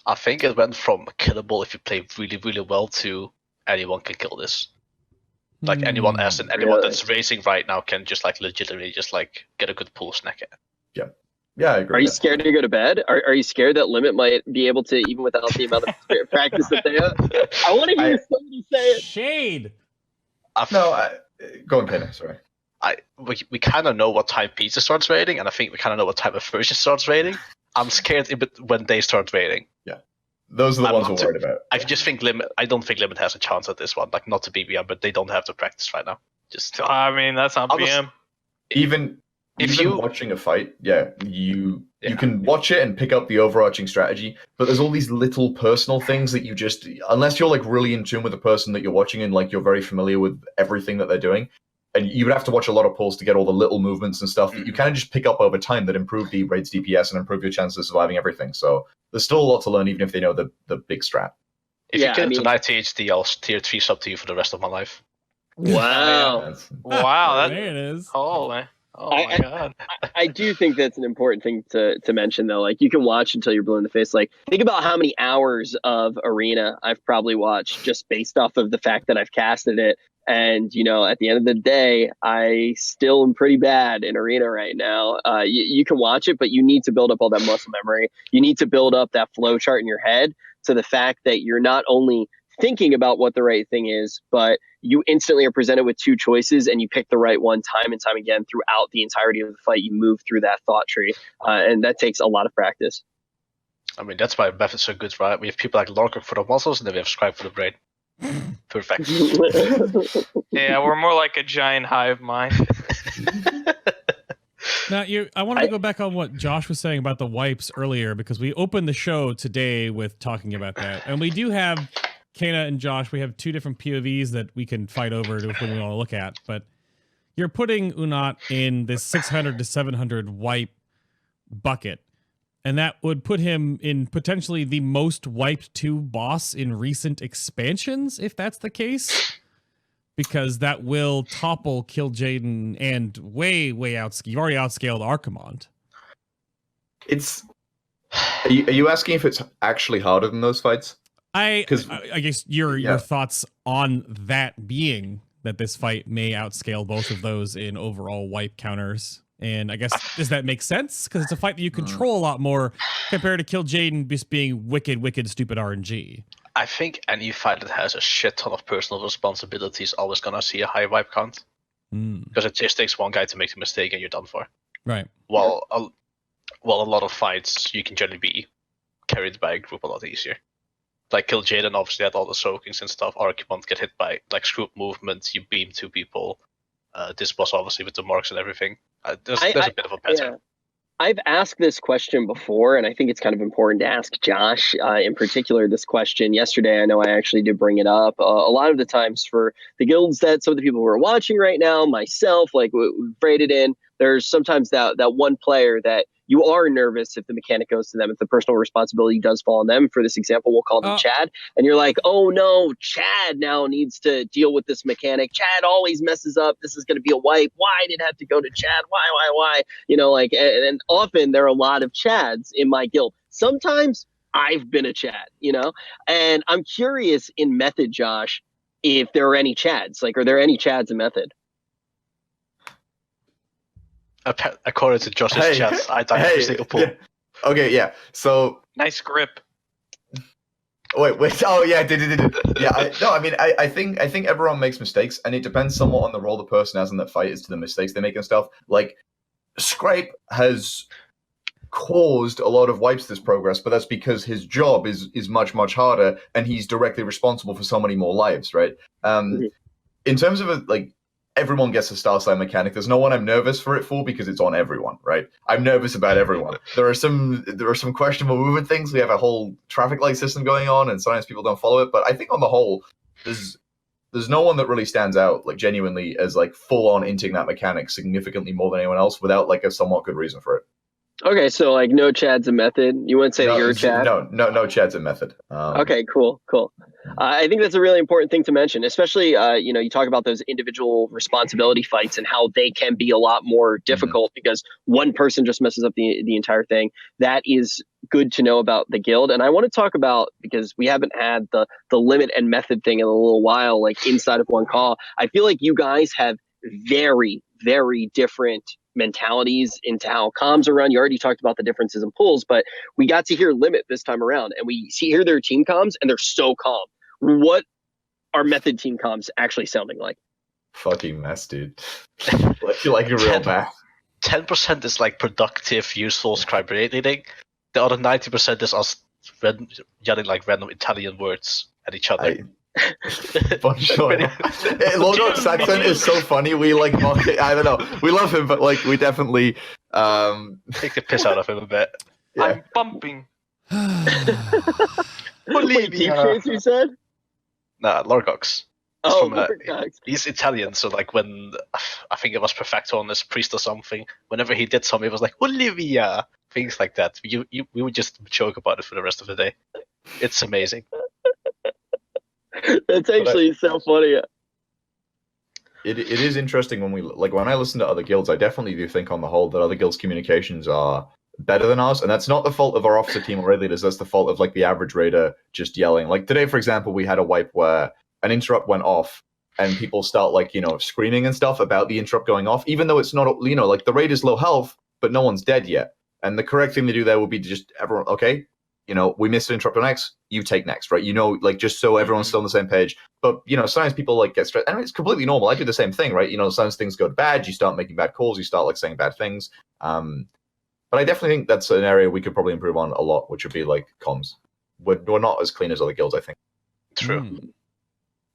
I think it went from killable if you play really, really well to anyone can kill this. Like anyone as in anyone that's racing right now can just like legitimately just like get a good pull snack at. Yeah, I agree. Are you scared to go to bed? Are you scared that Limit might be able to, even without the amount of practice that they have? I want to hear somebody say it. Shade. Go on, Cayna, sorry. We kind of know what time Pizza starts raiding, and I think we kind of know what time Version starts raiding. I'm scared when they start raiding. Yeah, those are the ones we're worried about. I just think Limit. I don't think Limit has a chance at this one. Like, not to be BM, but they don't have the practice right now. Just. I mean, that's not BM. Even watching a fight, you can watch it and pick up the overarching strategy, but there's all these little personal things that you just, unless you're like really in tune with the person that you're watching and like you're very familiar with everything that they're doing, and you would have to watch a lot of pulls to get all the little movements and stuff that you kind of just pick up over time that improve the raid's DPS and improve your chances of surviving everything. So there's still a lot to learn, even if they know the big strat. If you get tonight THD, I'll tier 3 sub to you for the rest of my life. Wow. Wow. There it is. Holy. Oh my god. I do think that's an important thing to mention, though. Like, you can watch until you're blue in the face. Like, think about how many hours of Arena I've probably watched just based off of the fact that I've casted it. And, you know, at the end of the day, I still am pretty bad in Arena right now. You can watch it, but you need to build up all that muscle memory. You need to build up that flow chart in your head to the fact that you're not only thinking about what the right thing is, but you instantly are presented with 2 choices and you pick the right one time and time again throughout the entirety of the fight. You move through that thought tree, and that takes a lot of practice. I mean, that's why methods are good, right? We have people like Lorcock for the muscles, and then we have Scribe for the brain. Perfect. Yeah, we're more like a giant hive mind. Now, I wanted to go back on what Josh was saying about the wipes earlier, because we opened the show today with talking about that. And we do have Cayna and Josh, we have 2 different POVs that we can fight over if we want to look at. But you're putting Uu'nat in this 600 to 700 wipe bucket. And that would put him in potentially the most wiped 2 boss in recent expansions, if that's the case. Because that will topple Kill Jaden and way outscale. You've already outscaled Archimond. It's. Are you asking if it's actually harder than those fights? I guess your thoughts on that being that this fight may outscale both of those in overall wipe counters. And I guess, does that make sense? Because it's a fight that you control a lot more compared to Kill Jaden just being wicked, stupid RNG. I think any fight that has a shit ton of personal responsibility is always going to see a high wipe count. Because it just takes one guy to make a mistake and you're done for. Right. While a lot of fights, you can generally be carried by a group a lot easier. Like Kill Jaden obviously had all the soakings and stuff. Archimond get hit by like group movement, you beam 2 people. This boss obviously with the marks and everything. There's a bit of a pattern. Yeah. I've asked this question before, and I think it's kind of important to ask Josh in particular this question. Yesterday, I know I actually did bring it up. A lot of the times for the guilds that some of the people who are watching right now, myself, like we've rated in, there's sometimes that one player that you are nervous if the mechanic goes to them, if the personal responsibility does fall on them. For this example, we'll call them Chad. And you're like, oh no, Chad now needs to deal with this mechanic. Chad always messes up. This is going to be a wipe. Why did it have to go to Chad? Why? You know, like, and often there are a lot of Chads in my guild. Sometimes I've been a Chad, you know, and I'm curious in Method, Josh, if there are any Chads. Like, are there any Chads in Method? According to Josh's chat, I died every single pull. Yeah. Okay, yeah. So nice grip. Wait. Oh, yeah. Yeah. I think everyone makes mistakes, and it depends somewhat on the role the person has in that fight as to the mistakes they make and stuff. Like, Scrape has caused a lot of wipes this progress, but that's because his job is much harder, and he's directly responsible for so many more lives, right? In terms of like. Everyone gets a star sign mechanic. There's no one I'm nervous for because it's on everyone, right? I'm nervous about everyone. There are some questionable movement things. We have a whole traffic light system going on, and sometimes people don't follow it. But I think on the whole, there's no one that really stands out like genuinely as like full on inting that mechanic significantly more than anyone else without like a somewhat good reason for it. Okay, so like no Chads in Method. You wouldn't say that you're a Chad? No Chads in Method. Okay, cool. I think that's a really important thing to mention, especially, you talk about those individual responsibility fights and how they can be a lot more difficult because one person just messes up the entire thing. That is good to know about the guild. And I want to talk about, because we haven't had the limit and method thing in a little while, like inside of one call. I feel like you guys have very, very different mentalities into how comms are run. You already talked about the differences in pulls, but we got to hear Limit this time around, and we hear their team comms, and they're so calm. What are Method team comms actually sounding like? Fucking mess, dude. like a real bad. 10% is like productive, useful scribe reading. The other 90% is us yelling like random Italian words at each other. Logic's accent is so funny. We like mock it. I don't know. We love him, but like we definitely take the piss out of him a bit. Yeah. I'm bumping. Wait, Deep Shades, you said? Nah, Lorgox. Lorgox. He's Italian, so like when I think it was Perfecto on this priest or something, whenever he did something, it was like Olivia, things like that. We would just joke about it for the rest of the day. It's amazing. That's actually so funny. It is interesting when I listen to other guilds, I definitely do think on the whole that other guilds' communications are better than ours, and that's not the fault of our officer team or raid leaders. That's the fault of like the average raider just yelling. Like today, for example, we had a wipe where an interrupt went off, and people start like screaming and stuff about the interrupt going off, even though it's not like the raid is low health, but no one's dead yet. And the correct thing to do there would be to just everyone okay. We missed an interrupt on X, you take next, right? Like just so everyone's still on the same page. But, sometimes people like get stressed. And it's completely normal. I do the same thing, right? Sometimes things go bad, you start making bad calls, you start like saying bad things. But I definitely think that's an area we could probably improve on a lot, which would be like comms. We're not as clean as other guilds, I think. True.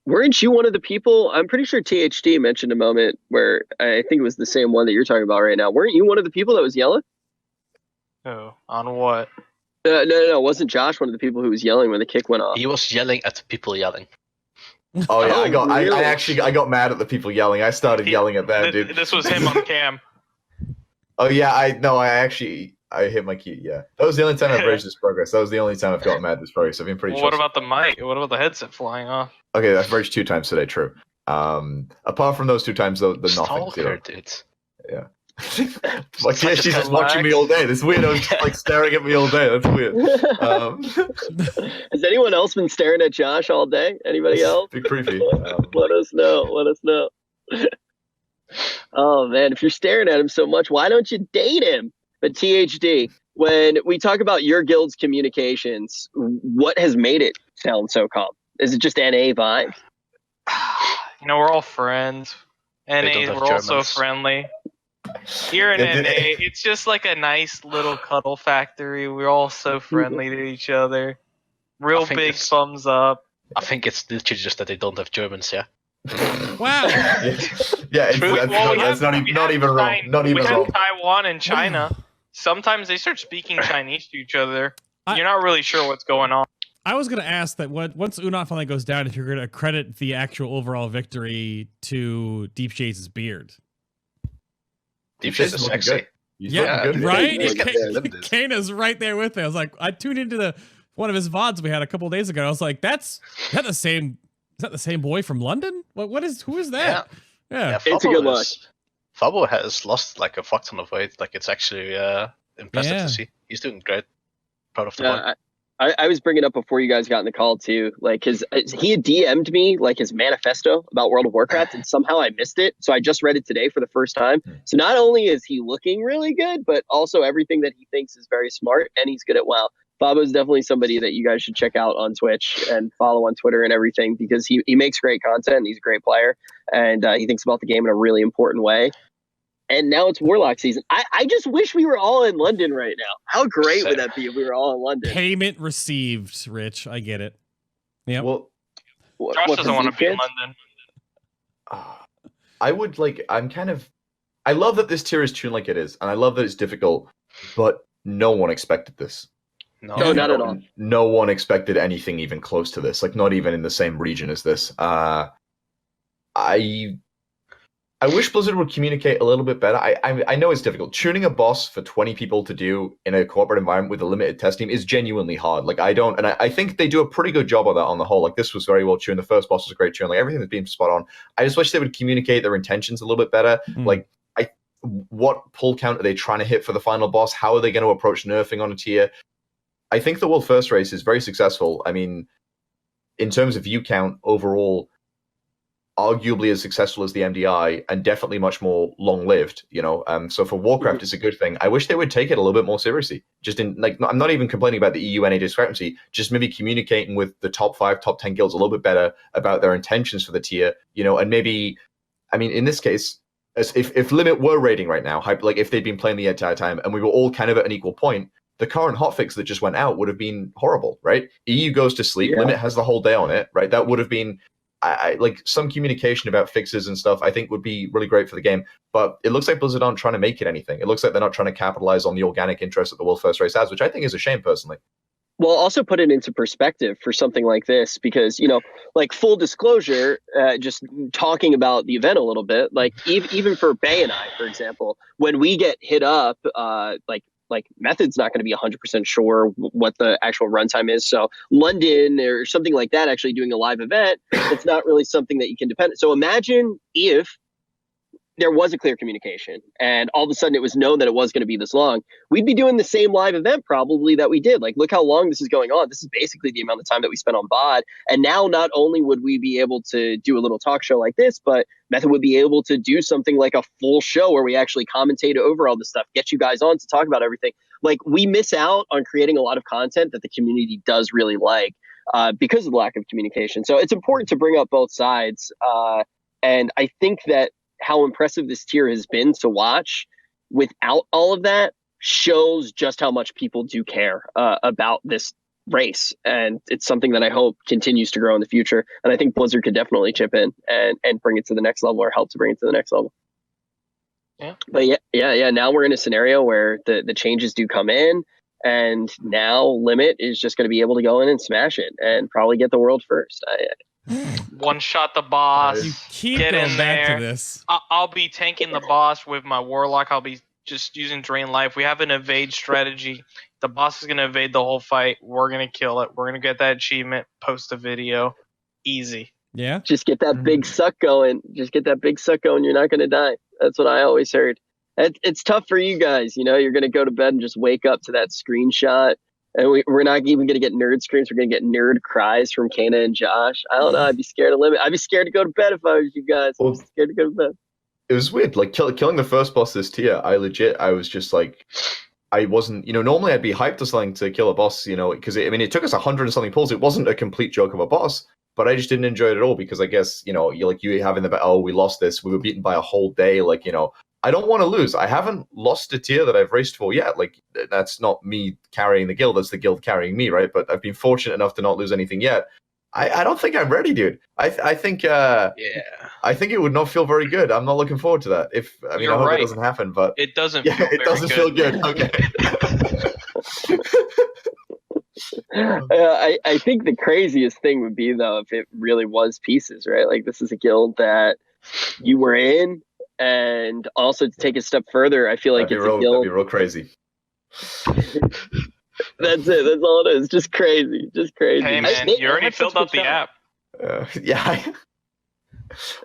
Weren't you one of the people? I'm pretty sure THD mentioned a moment where I think it was the same one that you're talking about right now. Weren't you one of the people that was yelling? Oh, on what? No. Wasn't Josh one of the people who was yelling when the kick went off? He was yelling at people yelling. Oh yeah, really? I got mad at the people yelling. I started yelling at them, dude. This was him on cam. Oh yeah, I I hit my key. Yeah, that was the only time I've raised this progress. That was the only time I've got mad this progress. I've been pretty. Well, what about the mic? What about the headset flying off? Okay, I've raged 2 times today. True. Apart from those 2 times, though, the nothing. Stalker, dude. Yeah. Like, yeah, she's just watching me all day. This weirdo's just like staring at me all day. That's weird. Has anyone else been staring at Josh all day? Anybody else? Be creepy. Let us know. Let us know. Oh man, if you're staring at him so much, why don't you date him? But THD, when we talk about your guild's communications, what has made it sound so calm? Is it just NA vibe? You know, we're all friends. NA, we're all so friendly. Here in NA, it's just like a nice little cuddle factory. We're all so friendly to each other. Real big thumbs up. I think it's literally just that they don't have Germans, yeah. Wow. Yeah, that's not even wrong. Not even wrong. We have Taiwan and China. Sometimes they start speaking Chinese to each other. You're not really sure what's going on. I was going to ask that once Uu'nat finally goes down, if you're going to credit the actual overall victory to Deep Shades' beard. Deep Shades is sexy. Yeah, right? Cayna's right there with me. I was like, I tuned into one of his VODs we had a couple days ago. I was like, is that the same boy from London? Who is that? Yeah. It's a good look. Fabo has lost like a fuck ton of weight. Like, it's actually impressive to see. He's doing great. Proud of the boy. I was bringing up before you guys got in the call too, like he had DM'd me like his manifesto about World of Warcraft, and somehow I missed it. So I just read it today for the first time. So not only is he looking really good, but also everything that he thinks is very smart, and he's good at WoW. Fabo is definitely somebody that you guys should check out on Twitch and follow on Twitter and everything, because he makes great content and he's a great player, and he thinks about the game in a really important way. And now it's Warlock season. I just wish we were all in London right now. How great would that be if we were all in London? Payment received, Rich. I get it. Yeah. Well, Josh doesn't want to be in London. I would like. I love that this tier is tuned like it is, and I love that it's difficult. But no one expected this. No, not at all. No one expected anything even close to this. Like, not even in the same region as this. I wish Blizzard would communicate a little bit better. I know it's difficult. Tuning a boss for 20 people to do in a corporate environment with a limited test team is genuinely hard. Like, I think they do a pretty good job of that on the whole. Like, this was very well tuned. The first boss was a great tune. Like, everything has been spot on. I just wish they would communicate their intentions a little bit better. Like, what pull count are they trying to hit for the final boss? How are they going to approach nerfing on a tier? I think the World First race is very successful. I mean, in terms of view count overall, arguably as successful as the MDI, and definitely much more long-lived, you know. So for Warcraft, it's a good thing. I wish they would take it a little bit more seriously. Just in, like, I'm not even complaining about the EU NA discrepancy, just maybe communicating with the top 5, top 10 guilds a little bit better about their intentions for the tier, you know. And maybe, I mean, in this case, if Limit were raiding right now, like if they'd been playing the entire time and we were all kind of at an equal point, the current hotfix that just went out would have been horrible, right? EU goes to sleep, Limit has the whole day on it, right? That would have been, I like, some communication about fixes and stuff, I think would be really great for the game. But it looks like Blizzard aren't trying to make it anything. It looks like they're not trying to capitalize on the organic interest that the World First race has, which I think is a shame, personally. Well, also put it into perspective for something like this, because, you know, like, full disclosure, just talking about the event a little bit, like, even for Bay and I, for example, when we get hit up, like Method's not going to be 100% sure what the actual runtime is. So London or something like that, actually doing a live event, it's not really something that you can depend on. So imagine if there was a clear communication and all of a sudden it was known that it was going to be this long, we'd be doing the same live event probably that we did. Like, look how long this is going on. This is basically the amount of time that we spent on VOD. And now not only would we be able to do a little talk show like this, but Method would be able to do something like a full show where we actually commentate over all this stuff, get you guys on to talk about everything. Like, we miss out on creating a lot of content that the community does really like because of the lack of communication. So it's important to bring up both sides. And I think that how impressive this tier has been to watch without all of that shows just how much people do care about this race. And it's something that I hope continues to grow in the future. And I think Blizzard could definitely chip in and bring it to the next level, or help to bring it to the next level. Yeah. But yeah. Now we're in a scenario where the changes do come in, and now Limit is just going to be able to go in and smash it and probably get the world first. One shot the boss. You keep get going in back there. to this. I'll be tanking the boss with my Warlock. I'll be just using Drain Life. We have an evade strategy. The boss is going to evade the whole fight. We're going to kill it. We're going to get that achievement, post a video. Easy. Yeah. Just get that big suck going. Just get that big suck going. You're not going to die. That's what I always heard. It's tough for you guys. You're going to go to bed and just wake up to that screenshot. And we're not even going to get nerd screams. We're going to get nerd cries from Cayna and Josh. I don't know. I'd be scared of limit. I'd be scared to go to bed if I was you guys. I'm scared to go to bed. It was weird. Like killing the first boss this tier, I was just like, I wasn't, normally I'd be hyped or something to kill a boss, because it took us 100 and something pulls. It wasn't a complete joke of a boss, but I just didn't enjoy it at all because I guess, you having we lost this, we were beaten by a whole day. Like, I don't want to lose. I haven't lost a tier that I've raced for yet. Like, that's not me carrying the guild. That's the guild carrying me, right? But I've been fortunate enough to not lose anything yet. I don't think I'm ready, dude. I think I think it would not feel very good. I'm not looking forward to that. I hope it doesn't happen, but it doesn't. Yeah, it doesn't feel good. Okay. I think the craziest thing would be though if it really was pieces, right? Like this is a guild that you were in, and also to take a step further, I feel like it's a guild. That'd be real crazy. That's it. That's all it is. Just crazy. Just crazy. Hey man, you already filled out the app. Yeah.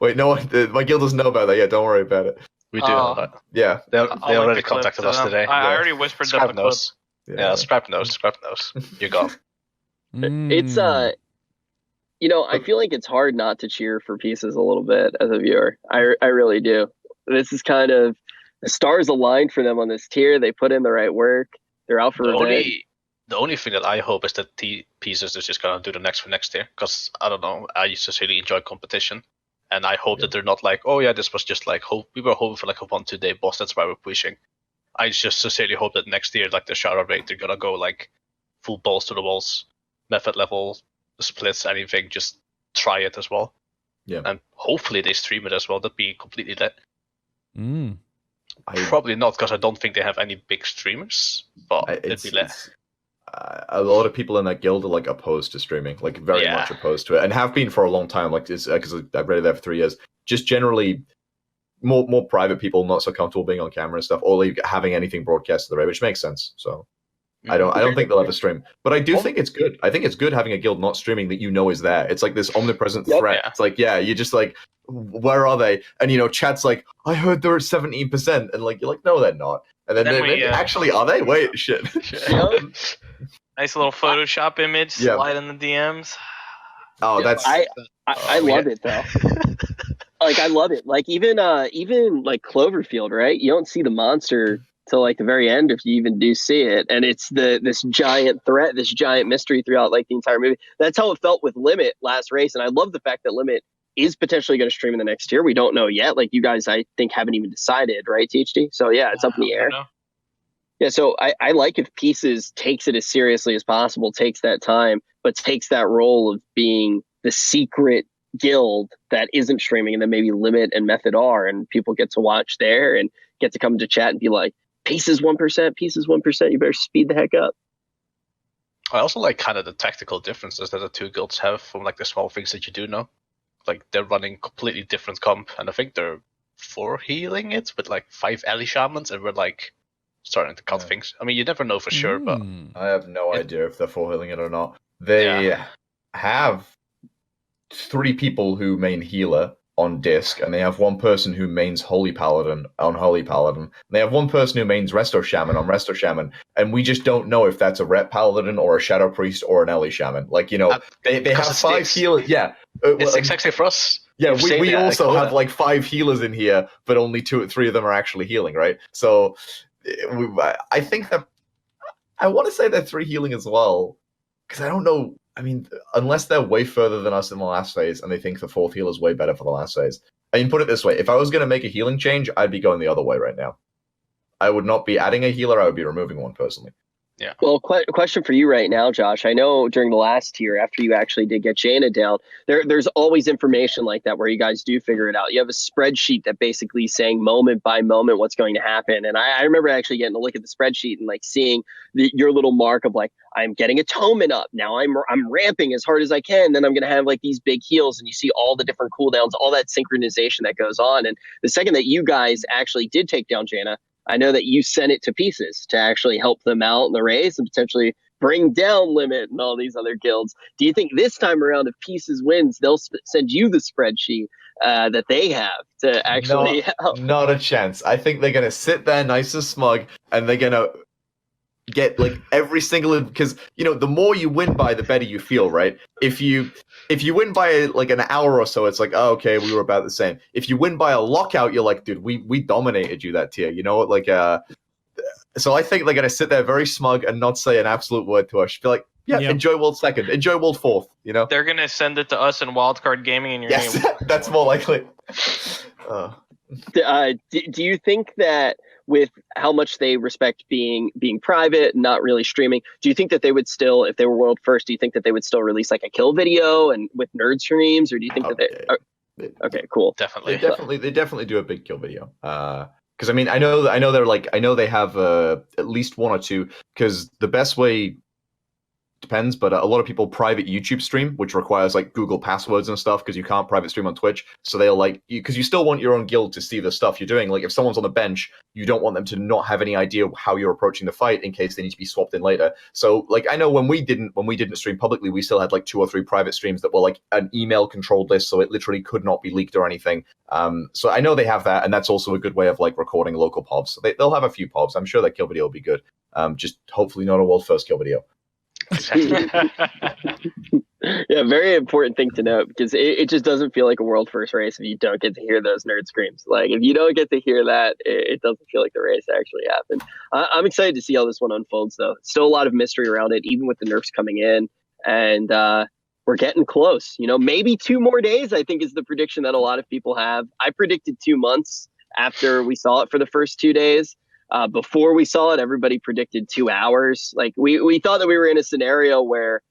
Wait, no one. My guild doesn't know about that yet. Don't worry about it. We do know that. Yeah. They already contacted us today. I already whispered them the clip. Yeah, Scrap knows. You're gone. It's I feel like it's hard not to cheer for pieces a little bit as a viewer. I really do. This is kind of the stars aligned for them on this tier. They put in the right work. They're out for revenge. The only thing that I hope is that the pieces is just gonna do the next for next year. Because I don't know, I used to really enjoy competition, and I hope that they're not like, oh yeah, this was just like we were hoping for like a 1-2 day boss. That's why we're pushing. I just sincerely hope that next year, like the shout-out rate, they're gonna go like full balls to the walls, method level, splits, anything. Just try it as well. Yeah. And hopefully they stream it as well. That'd be completely lit. I Probably not, because I don't think they have any big streamers, but it'd be lit. A lot of people in that guild are like opposed to streaming, like very much opposed to it, and have been for a long time. Like, because I've read it there for 3 years. Just generally, more private people not so comfortable being on camera and stuff, or like having anything broadcast to the raid, which makes sense. So I don't think they'll ever stream, but I do think it's good. I think it's good having a guild not streaming that is there. It's like this omnipresent threat. It's like, you just like, where are they? And chat's like, I heard they're at 17%, and like you're like, no, they're not. And then they actually are they? Wait, shit. Nice little Photoshop image, slide in the DMs. Oh, that's I love it though. Like I love it. Like even like Cloverfield, right? You don't see the monster till like the very end if you even do see it, and it's this giant threat, this giant mystery throughout like the entire movie. That's how it felt with Limit last race, and I love the fact that Limit is potentially going to stream in the next year. We don't know yet. Like you guys, I think haven't even decided, right, THD? So yeah, it's up in the air. Yeah, so I like if Pieces takes it as seriously as possible, takes that time, but takes that role of being the secret guild that isn't streaming, and then maybe Limit and Method are, and people get to watch there and get to come to chat and be like, Pieces 1%, Pieces 1%, you better speed the heck up. I also like kind of the tactical differences that the two guilds have from like the small things that you do know. Like they're running completely different comp, and I think they're 4 healing it with like 5 alley shamans, and we're like starting to cut things. I mean, you never know for sure, but I have no idea if they're 4 healing it or not. They have 3 people who main healer on disc, and they have 1 person who mains Holy Paladin on Holy Paladin. And they have 1 person who mains Resto Shaman on Resto Shaman, and we just don't know if that's a Ret Paladin or a Shadow Priest or an Ellie Shaman. Like, they have 5 healers. Yeah. It's exactly for us. Yeah, we also have like 5 healers in here, but only 2 or 3 of them are actually healing, right? So I think that I want to say they're 3 healing as well, because I don't know. I mean, unless they're way further than us in the last phase, and they think the 4th healer is way better for the last phase. I mean, put it this way: if I was going to make a healing change, I'd be going the other way right now. I would not be adding a healer; I would be removing one personally. Yeah. Well, question for you right now, Josh. I know during the last tier, after you actually did get Cayna down, there's always information like that where you guys do figure it out. You have a spreadsheet that basically saying moment by moment what's going to happen. And I remember actually getting a look at the spreadsheet and like seeing your little mark of like, I'm getting atonement up. Now I'm ramping as hard as I can. Then I'm going to have like these big heals, and you see all the different cooldowns, all that synchronization that goes on. And the second that you guys actually did take down Cayna, I know that you sent it to Pieces to actually help them out in the race and potentially bring down Limit and all these other guilds. Do you think this time around, if Pieces wins, they'll send you the spreadsheet that they have to actually help? Not a chance. I think they're gonna sit there nice and smug, and they're gonna get like every single, because the more you win by, the better you feel, right? If you win by like an hour or so, it's like, oh, okay, we were about the same. If you win by a lockout, you're like, dude, we dominated you that tier, like so I think they're gonna sit there very smug and not say an absolute word to us. Be like, yeah, enjoy world second, enjoy world fourth, They're gonna send it to us in Wildcard Gaming, and you're yes, gonna that's more likely. Do you think that with how much they respect being private and not really streaming, do you think that they would still, if they were world first, do you think that they would still release like a kill video and with nerd streams, or do you think that they? Okay, cool. Definitely. They definitely do a big kill video. Because I mean, I know they have at least one or two. Because the best way depends, but a lot of people private YouTube stream, which requires like Google passwords and stuff, because you can't private stream on Twitch. So they'll because you still want your own guild to see the stuff you're doing. Like if someone's on the bench, you don't want them to not have any idea how you're approaching the fight in case they need to be swapped in later. So like I know when we didn't stream publicly, we still had like 2 or 3 private streams that were like an email controlled list, so it literally could not be leaked or anything. So I know they have that, and that's also a good way of like recording local povs. So they'll have a few povs. I'm sure that kill video will be good. Just hopefully not a world first kill video. Yeah, very important thing to note, because it just doesn't feel like a world first race if you don't get to hear those nerd screams. Like if you don't get to hear that, it doesn't feel like the race actually happened. I'm excited to see how this one unfolds, though. Still a lot of mystery around it, even with the nerfs coming in, and we're getting close. Maybe 2 more days, I think, is the prediction that a lot of people have. I predicted 2 months after we saw it for the first 2 days. Before we saw it, everybody predicted 2 hours. Like we thought that we were in a scenario where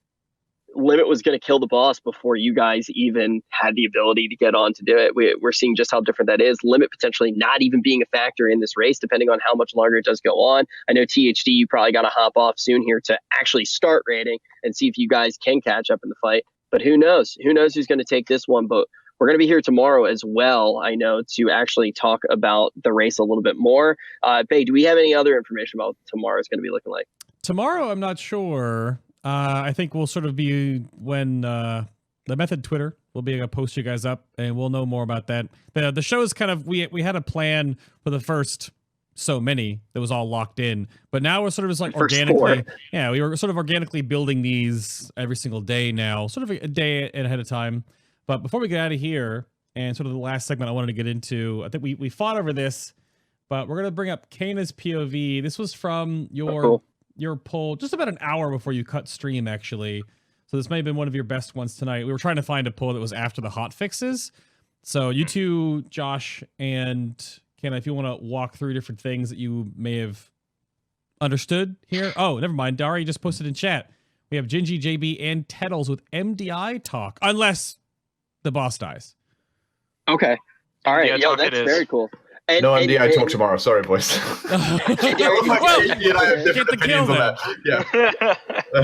Limit was going to kill the boss before you guys even had the ability to get on to do it. We're seeing just how different that is. Limit potentially not even being a factor in this race, depending on how much longer it does go on. I know THD, you probably got to hop off soon here to actually start raiding and see if you guys can catch up in the fight. But who knows? Who knows who's going to take this one? But we're going to be here tomorrow as well, I know, to actually talk about the race a little bit more. Bae, do we have any other information about what tomorrow is going to be looking like? Tomorrow, I'm not sure. I think we'll sort of be when the Method Twitter will be able to post you guys up, and we'll know more about that. The show is kind of, we had a plan for the first so many that was all locked in, but now we're sort of just like organically, we were sort of organically building these every single day now, sort of a day ahead of time. But before we get out of here, and sort of the last segment I wanted to get into, I think we fought over this, but we're going to bring up Cayna's POV. This was from your poll just about an hour before you cut stream, actually. So this may have been one of your best ones tonight. We were trying to find a poll that was after the hot fixes. So you two, Josh and Cayna, if you want to walk through different things that you may have understood here. Oh, never mind. Dari just posted in chat. We have Gingy, JB, and Thdlock with MDI talk, unless the boss dies. Okay. All right. Yeah, That's very cool. And, no MDI talk tomorrow. Sorry, boys. Get the kill then.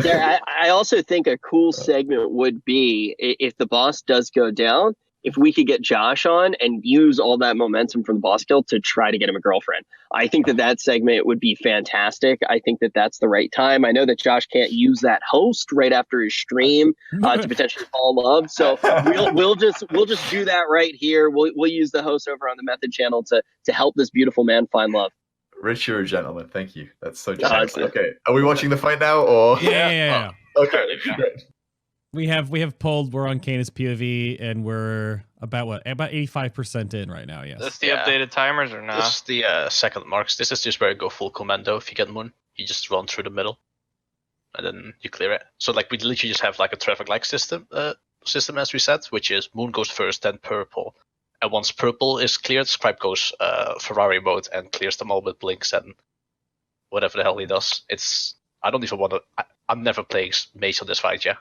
Yeah, I also think a cool segment would be if the boss does go down, if we could get Josh on and use all that momentum from the boss kill to try to get him a girlfriend. I think that segment would be fantastic. I think that that's the right time. I know that Josh can't use that host right after his stream to potentially fall in love. So we'll just do that right here. We'll use the host over on the Method channel to help this beautiful man find love. Rich, you're a gentleman. Thank you. That's so generous. Okay, are we watching the fight now, or yeah. Okay, great. We have pulled. We're on Cayna's POV, and we're about 85% in right now. Yes. That's the updated timers or not? This is the second marks. This is just where you go full commando. If you get Moon, you just run through the middle, and then you clear it. So like we literally just have like a traffic light system as we said, which is Moon goes first, then purple, and once purple is cleared, Scribe goes Ferrari mode and clears them all with blinks and whatever the hell he does. I don't even want to. I'm never playing Mace on this fight. Yeah.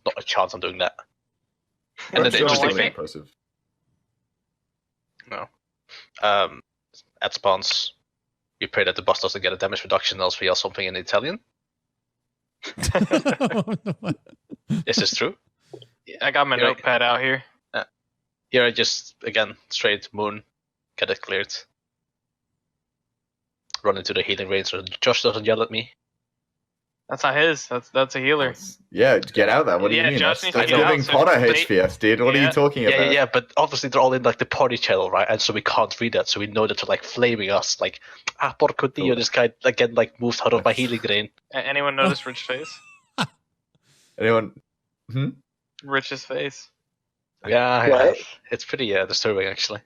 Not a chance I'm doing that. And then the interesting thing. Impressive. No. At spawns, you pray that the boss doesn't get a damage reduction, else we yell something in Italian. Is this true? I got my notepad out here. Here I just, again, straight Moon, get it cleared. run into the healing range so Josh doesn't yell at me. That's not his. That's a healer. Yeah, get out there. What do you Yeah, mean? Josh That's needs to get giving out, so Potter they- HPS, dude. What are Yeah. you talking about? Yeah, but obviously they're all in like the party channel, right? And so we can't read that, so we know that they're like flaming us, like, porco Dio, this guy again like moved out of my healing drain. Anyone notice Rich's face? Anyone? Rich's face. Yeah, What? it's pretty disturbing actually.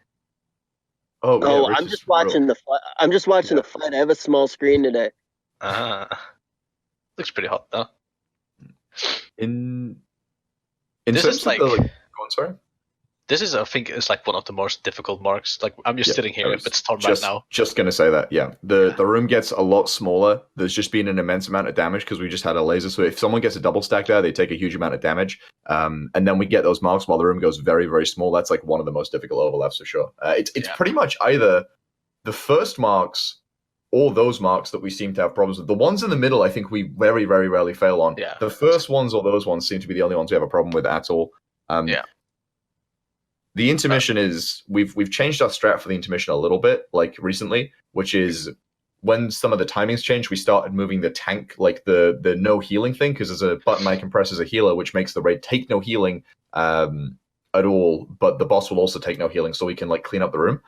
Oh, yeah, Oh, Rich I'm is just watching real. the fight. I'm just watching the fight. I have a small screen today. Looks pretty hot though. In This terms is of like- the, go on, sorry. This is, I think, is like one of the most difficult marks. Like I'm just Yeah, sitting I here was with Storm right just, now. Just gonna say that, yeah. The room gets a lot smaller. There's just been an immense amount of damage because we just had a laser. So if someone gets a double stack there, they take a huge amount of damage. And then we get those marks while the room goes very, very small. That's like one of the most difficult overlaps for sure. It's pretty much either the first marks or those marks that we seem to have problems with. The ones in the middle, I think we very, very rarely fail on. Yeah. The first ones or those ones seem to be the only ones we have a problem with at all. Yeah. The intermission is we've changed our strat for the intermission a little bit, like recently, which is when some of the timings changed, we started moving the tank, like the no healing thing, because there's a button I can press as a healer, which makes the raid take no healing at all, but the boss will also take no healing, so we can like clean up the room.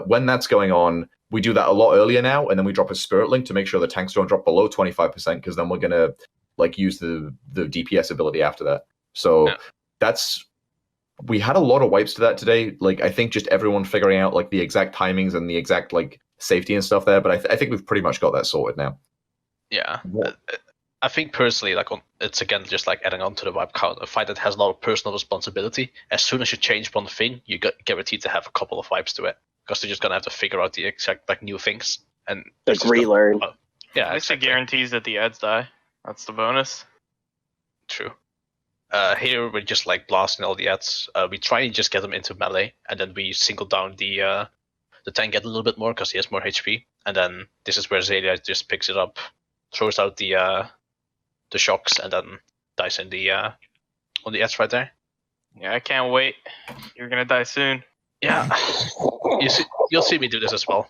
When that's going on, we do that a lot earlier now, and then we drop a spirit link to make sure the tanks don't drop below 25%, because then we're gonna like use the DPS ability after that. So that's. We had a lot of wipes to that today. Like, I think just everyone figuring out like the exact timings and the exact like safety and stuff there. But I think we've pretty much got that sorted now. Yeah. I think personally, like, it's again just like adding on to the wipe count. A fight that has a lot of personal responsibility. As soon as you change one thing, you get guaranteed to have a couple of wipes to it, because they're just gonna have to figure out the exact like new things and Like relearn. Yeah, At least it exactly. guarantees that the ads die. That's the bonus. True. Here we're just like blasting all the ads. We try and just get them into melee, and then we single down the tank get a little bit more because he has more HP. And then this is where Zelia just picks it up, throws out the shocks, and then dies in the on the ads right there. Yeah, I can't wait. You're gonna die soon. Yeah, you'll see me do this as well.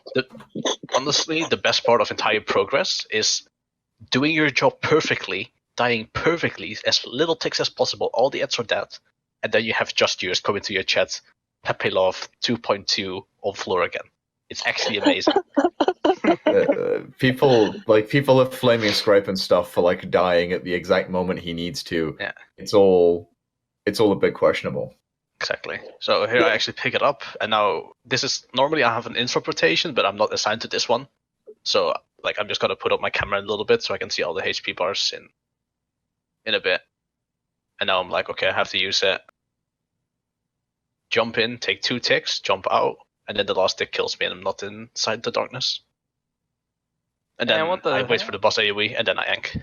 Honestly, the best part of entire progress is doing your job perfectly, dying perfectly, as little ticks as possible. All the ads are dead, and then you have just yours come into your chat. Pepe Love 2.2 on floor again. It's actually amazing. People are flaming Scrape and stuff for like dying at the exact moment he needs to. Yeah, it's all a bit questionable. Exactly. So here I actually pick it up, and now this is normally I have an infrared rotation, but I'm not assigned to this one. So like I'm just gonna put up my camera a little bit so I can see all the HP bars in a bit. And now I'm like, okay, I have to use it. Jump in, take 2 ticks, jump out, and then the last tick kills me, and I'm not inside the darkness. And then I wait for the boss AoE, and then I yank.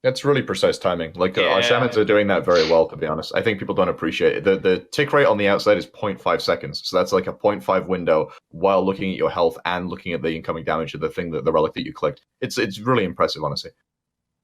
That's really precise timing. Like our shamans are doing that very well, to be honest. I think people don't appreciate it. The tick rate on the outside is 0.5 seconds, so that's like a 0.5 window while looking at your health and looking at the incoming damage of the thing the relic that you clicked. It's really impressive, honestly.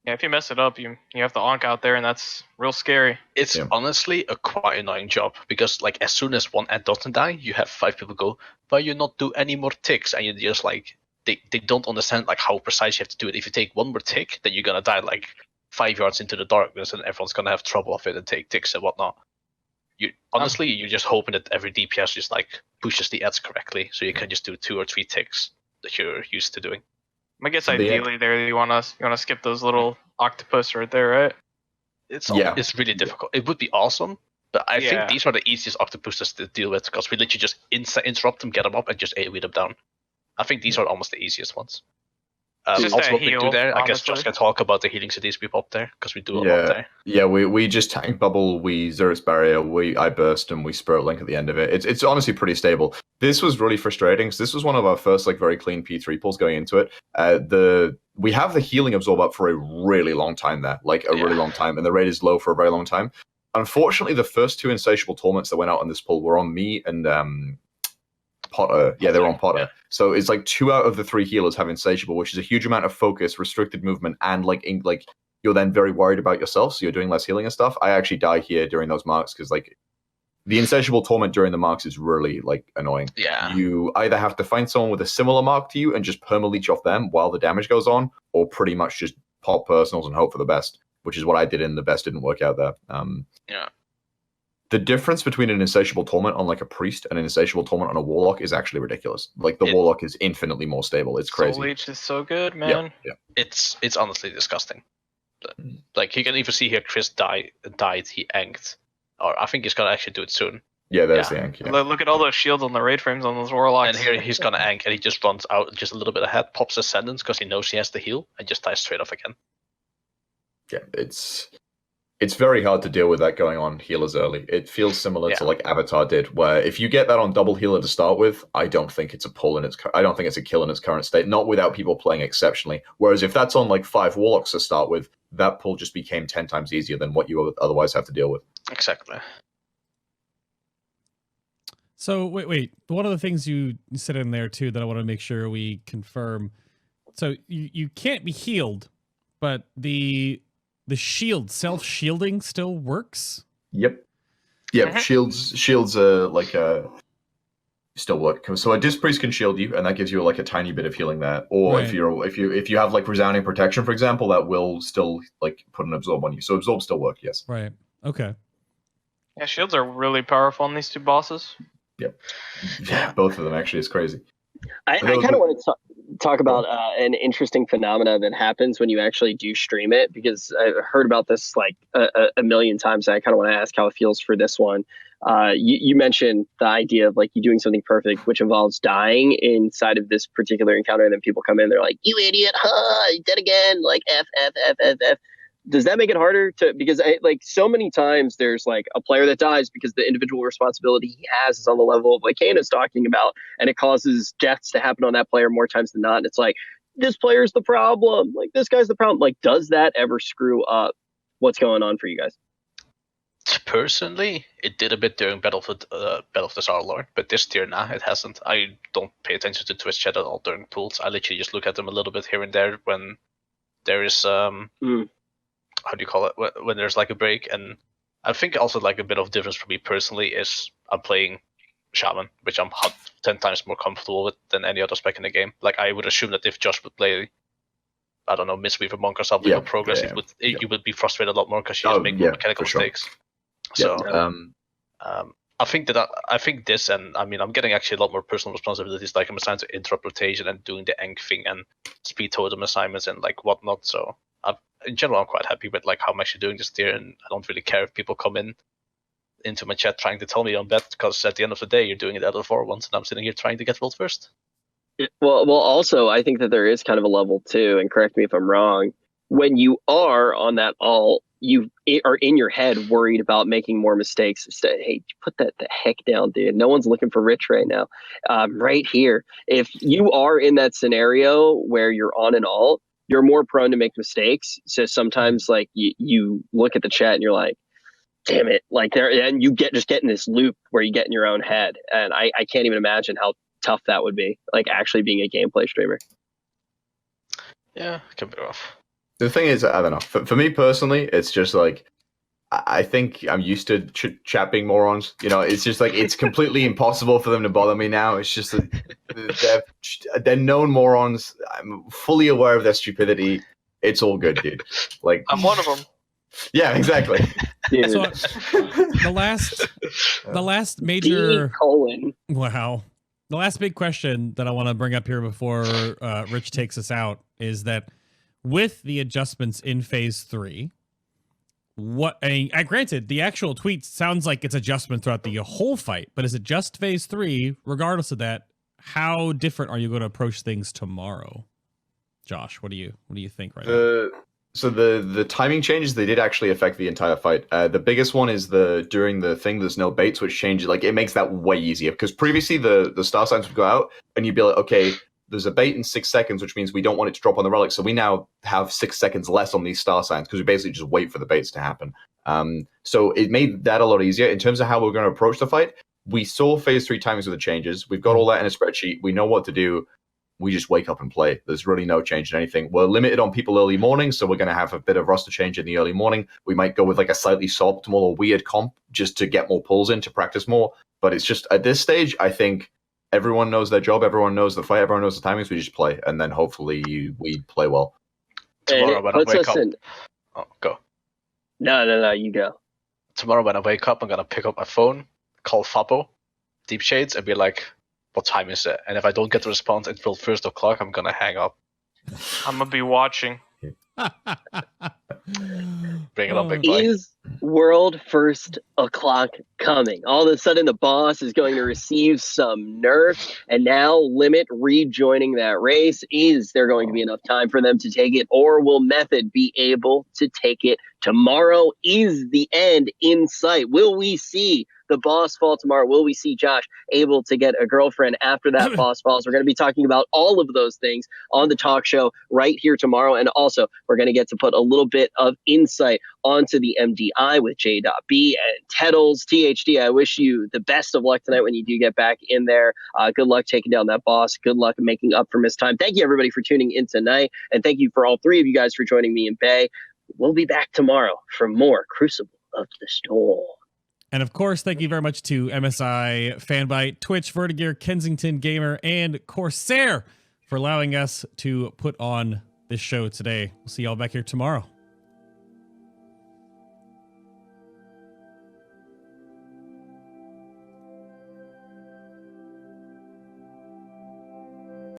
Yeah, if you mess it up, you have to onk out there, and that's real scary. It's honestly a quite annoying job, because like as soon as one ad doesn't die, you have 5 people go, "Why you not do any more ticks?" And you're just like, they don't understand like how precise you have to do it. If you take one more tick, then you're gonna die like 5 yards into the darkness, and everyone's gonna have trouble of it and take ticks and whatnot. You're just hoping that every DPS just like pushes the ads correctly, so you can just do 2 or 3 ticks that you're used to doing. I guess ideally there you wanna skip those little octopus right there, right? It's really difficult. It would be awesome, but I think these are the easiest octopuses to deal with, because we literally just interrupt them, get them up, and just AoE them down. I think these are almost the easiest ones. Also, what we do there, I guess Josh can talk about the healing cities we pop there, because we do a lot there. Yeah, we just tank bubble, we Xerus barrier, I burst, and we spirit link at the end of it. It's honestly pretty stable. This was really frustrating, because this was one of our first like very clean P3 pulls going into it. We have the healing absorb up for a really long time there, like a really long time, and the rate is low for a very long time. Unfortunately, the first 2 insatiable torments that went out on this pull were on me and Potter. Yeah, they were on Potter. Yeah. So it's like 2 out of the 3 healers have insatiable, which is a huge amount of focus, restricted movement, and like you're then very worried about yourself, so you're doing less healing and stuff. I actually die here during those marks because like The insatiable torment during the marks is really like annoying. Yeah. You either have to find someone with a similar mark to you and just perma-leech off them while the damage goes on, or pretty much just pop personals and hope for the best, which is what I did, and the best didn't work out there. Yeah. The difference between an insatiable torment on like a priest and an insatiable torment on a warlock is actually ridiculous. Like the warlock is infinitely more stable. It's crazy. Soul Leech is so good, man. Yeah. It's honestly disgusting. Like you can even see here, Chris died. He anked, or I think he's gonna actually do it soon. Yeah, there's the yank. Yeah. Look at all those shields on the raid frames on those warlocks. And here he's gonna ank, and he just runs out just a little bit ahead, pops Ascendance because he knows he has the heal, and just dies straight off again. Yeah, it's very hard to deal with that going on healers early. It feels similar to like Avatar did, where if you get that on double healer to start with, I don't think it's a pull in its. I don't think it's a kill in its current state. Not without people playing exceptionally. Whereas if that's on like 5 warlocks to start with, that pull just became 10 times easier than what you otherwise have to deal with. Exactly. So wait. One of the things you said in there too that I want to make sure we confirm. So you can't be healed, but the shield self-shielding still works? Yep. Yeah, shields like still work. So a disc priest can shield you, and that gives you like a tiny bit of healing there. Or Right. if you have like resounding protection, for example, that will still like put an absorb on you. So absorb still work, yes. Right. Okay. Yeah, shields are really powerful on these 2 bosses. Yeah, both of them actually is crazy. I kind of want to talk about an interesting phenomena that happens when you actually do stream it, because I've heard about this like a million times. And I kind of want to ask how it feels for this one. You mentioned the idea of like you doing something perfect, which involves dying inside of this particular encounter, and then people come in, they're like, "You idiot, huh? You dead again!" Like F. Does that make it harder to, because like so many times there's like a player that dies because the individual responsibility he has is on the level of like Cayna's talking about, and it causes deaths to happen on that player more times than not. And it's like, this player's the problem, like this guy's the problem. Like, does that ever screw up what's going on for you guys? Personally, it did a bit during Battle of the Star Lord, but this tier, nah, it hasn't. I don't pay attention to Twitch chat at all during pools. I literally just look at them a little bit here and there when there is how do you call it, when there's like a break. And I think also like a bit of difference for me personally is I'm playing Shaman, which I'm 10 times more comfortable with than any other spec in the game. Like I would assume that if Josh would play, I don't know, Mistweaver Monk or something, or Progress, you would be frustrated a lot more because you just make more mechanical mistakes. So I think this, and I mean, I'm getting actually a lot more personal responsibilities. Like I'm assigned to interrupt rotation and doing the Enk thing and speed totem assignments and like whatnot. So in general, I'm quite happy with like how I'm actually doing this tier, and I don't really care if people come into my chat trying to tell me I'm bad, because at the end of the day, you're doing it out of 4 once, and I'm sitting here trying to get world first. Well, also, I think that there is kind of a level too, and correct me if I'm wrong. When you are on that alt, you are in your head worried about making more mistakes. Instead, hey, put that the heck down, dude. No one's looking for Rich right now. Right here, if you are in that scenario where you're on an alt, you're more prone to make mistakes. So sometimes, like you look at the chat and you're like, "Damn it!" Like there, and you just get in this loop where you get in your own head. And I can't even imagine how tough that would be. Like actually being a gameplay streamer. Yeah, it can be rough. The thing is, I don't know. For me personally, it's just like I think I'm used to chat being morons. You know, it's just like it's completely impossible for them to bother me now. It's just that they're known morons. I'm fully aware of their stupidity. It's all good, dude. Like I'm one of them. Yeah, exactly. Dude. So the last major wow. The last big question that I want to bring up here before Rich takes us out is that with the adjustments in phase 3, I granted the actual tweet sounds like it's adjustment throughout the whole fight, but is it just phase 3? Regardless of that, how different are you going to approach things tomorrow? Josh, what do you think right now? So the timing changes, they did actually affect the entire fight. The biggest one is during the thing, there's no baits, which changes, like it makes that way easier, because previously the star signs would go out and you'd be like, okay, there's a bait in 6 seconds, which means we don't want it to drop on the relic. So we now have 6 seconds less on these star signs because we basically just wait for the baits to happen. So it made that a lot easier. In terms of how we're going to approach the fight, we saw phase 3 timings with the changes. We've got all that in a spreadsheet. We know what to do. we just wake up and play. There's really no change in anything. We're limited on people early morning, so we're going to have a bit of roster change in the early morning. We might go with like a slightly suboptimal or weird comp just to get more pulls in, to practice more. But it's just, at this stage, I think everyone knows their job, everyone knows the fight, everyone knows the timings. We just play, and then hopefully we play well. Tomorrow when I wake up... Oh, go. No, you go. Tomorrow when I wake up, I'm going to pick up my phone, call Fabo, Deep Shades, and be like, what time is it? And if I don't get the response until 1 o'clock, I'm going to hang up. I'm going to be watching. Bring it on, big boy. Is world first o'clock coming? All of a sudden, the boss is going to receive some nerf, and now Limit rejoining that race. Is there going to be enough time for them to take it, or will Method be able to take it tomorrow? Is the end in sight? Will we see the boss fall tomorrow? Will we see Josh able to get a girlfriend after that boss falls? We're going to be talking about all of those things on the talk show right here tomorrow. And also, we're going to get to put a little bit of insight onto the MDI with J.B and Tedls. THD, I wish you the best of luck tonight when you do get back in there. Good luck taking down that boss. Good luck making up for missed time. Thank you, everybody, for tuning in tonight. And thank you for all three of you guys for joining me and Bay. We'll be back tomorrow for more Crucible of the Storm. And of course, thank you very much to MSI, Fanbyte, Twitch, Vertigear, Kensington Gamer, and Corsair for allowing us to put on this show today. We'll see y'all back here tomorrow.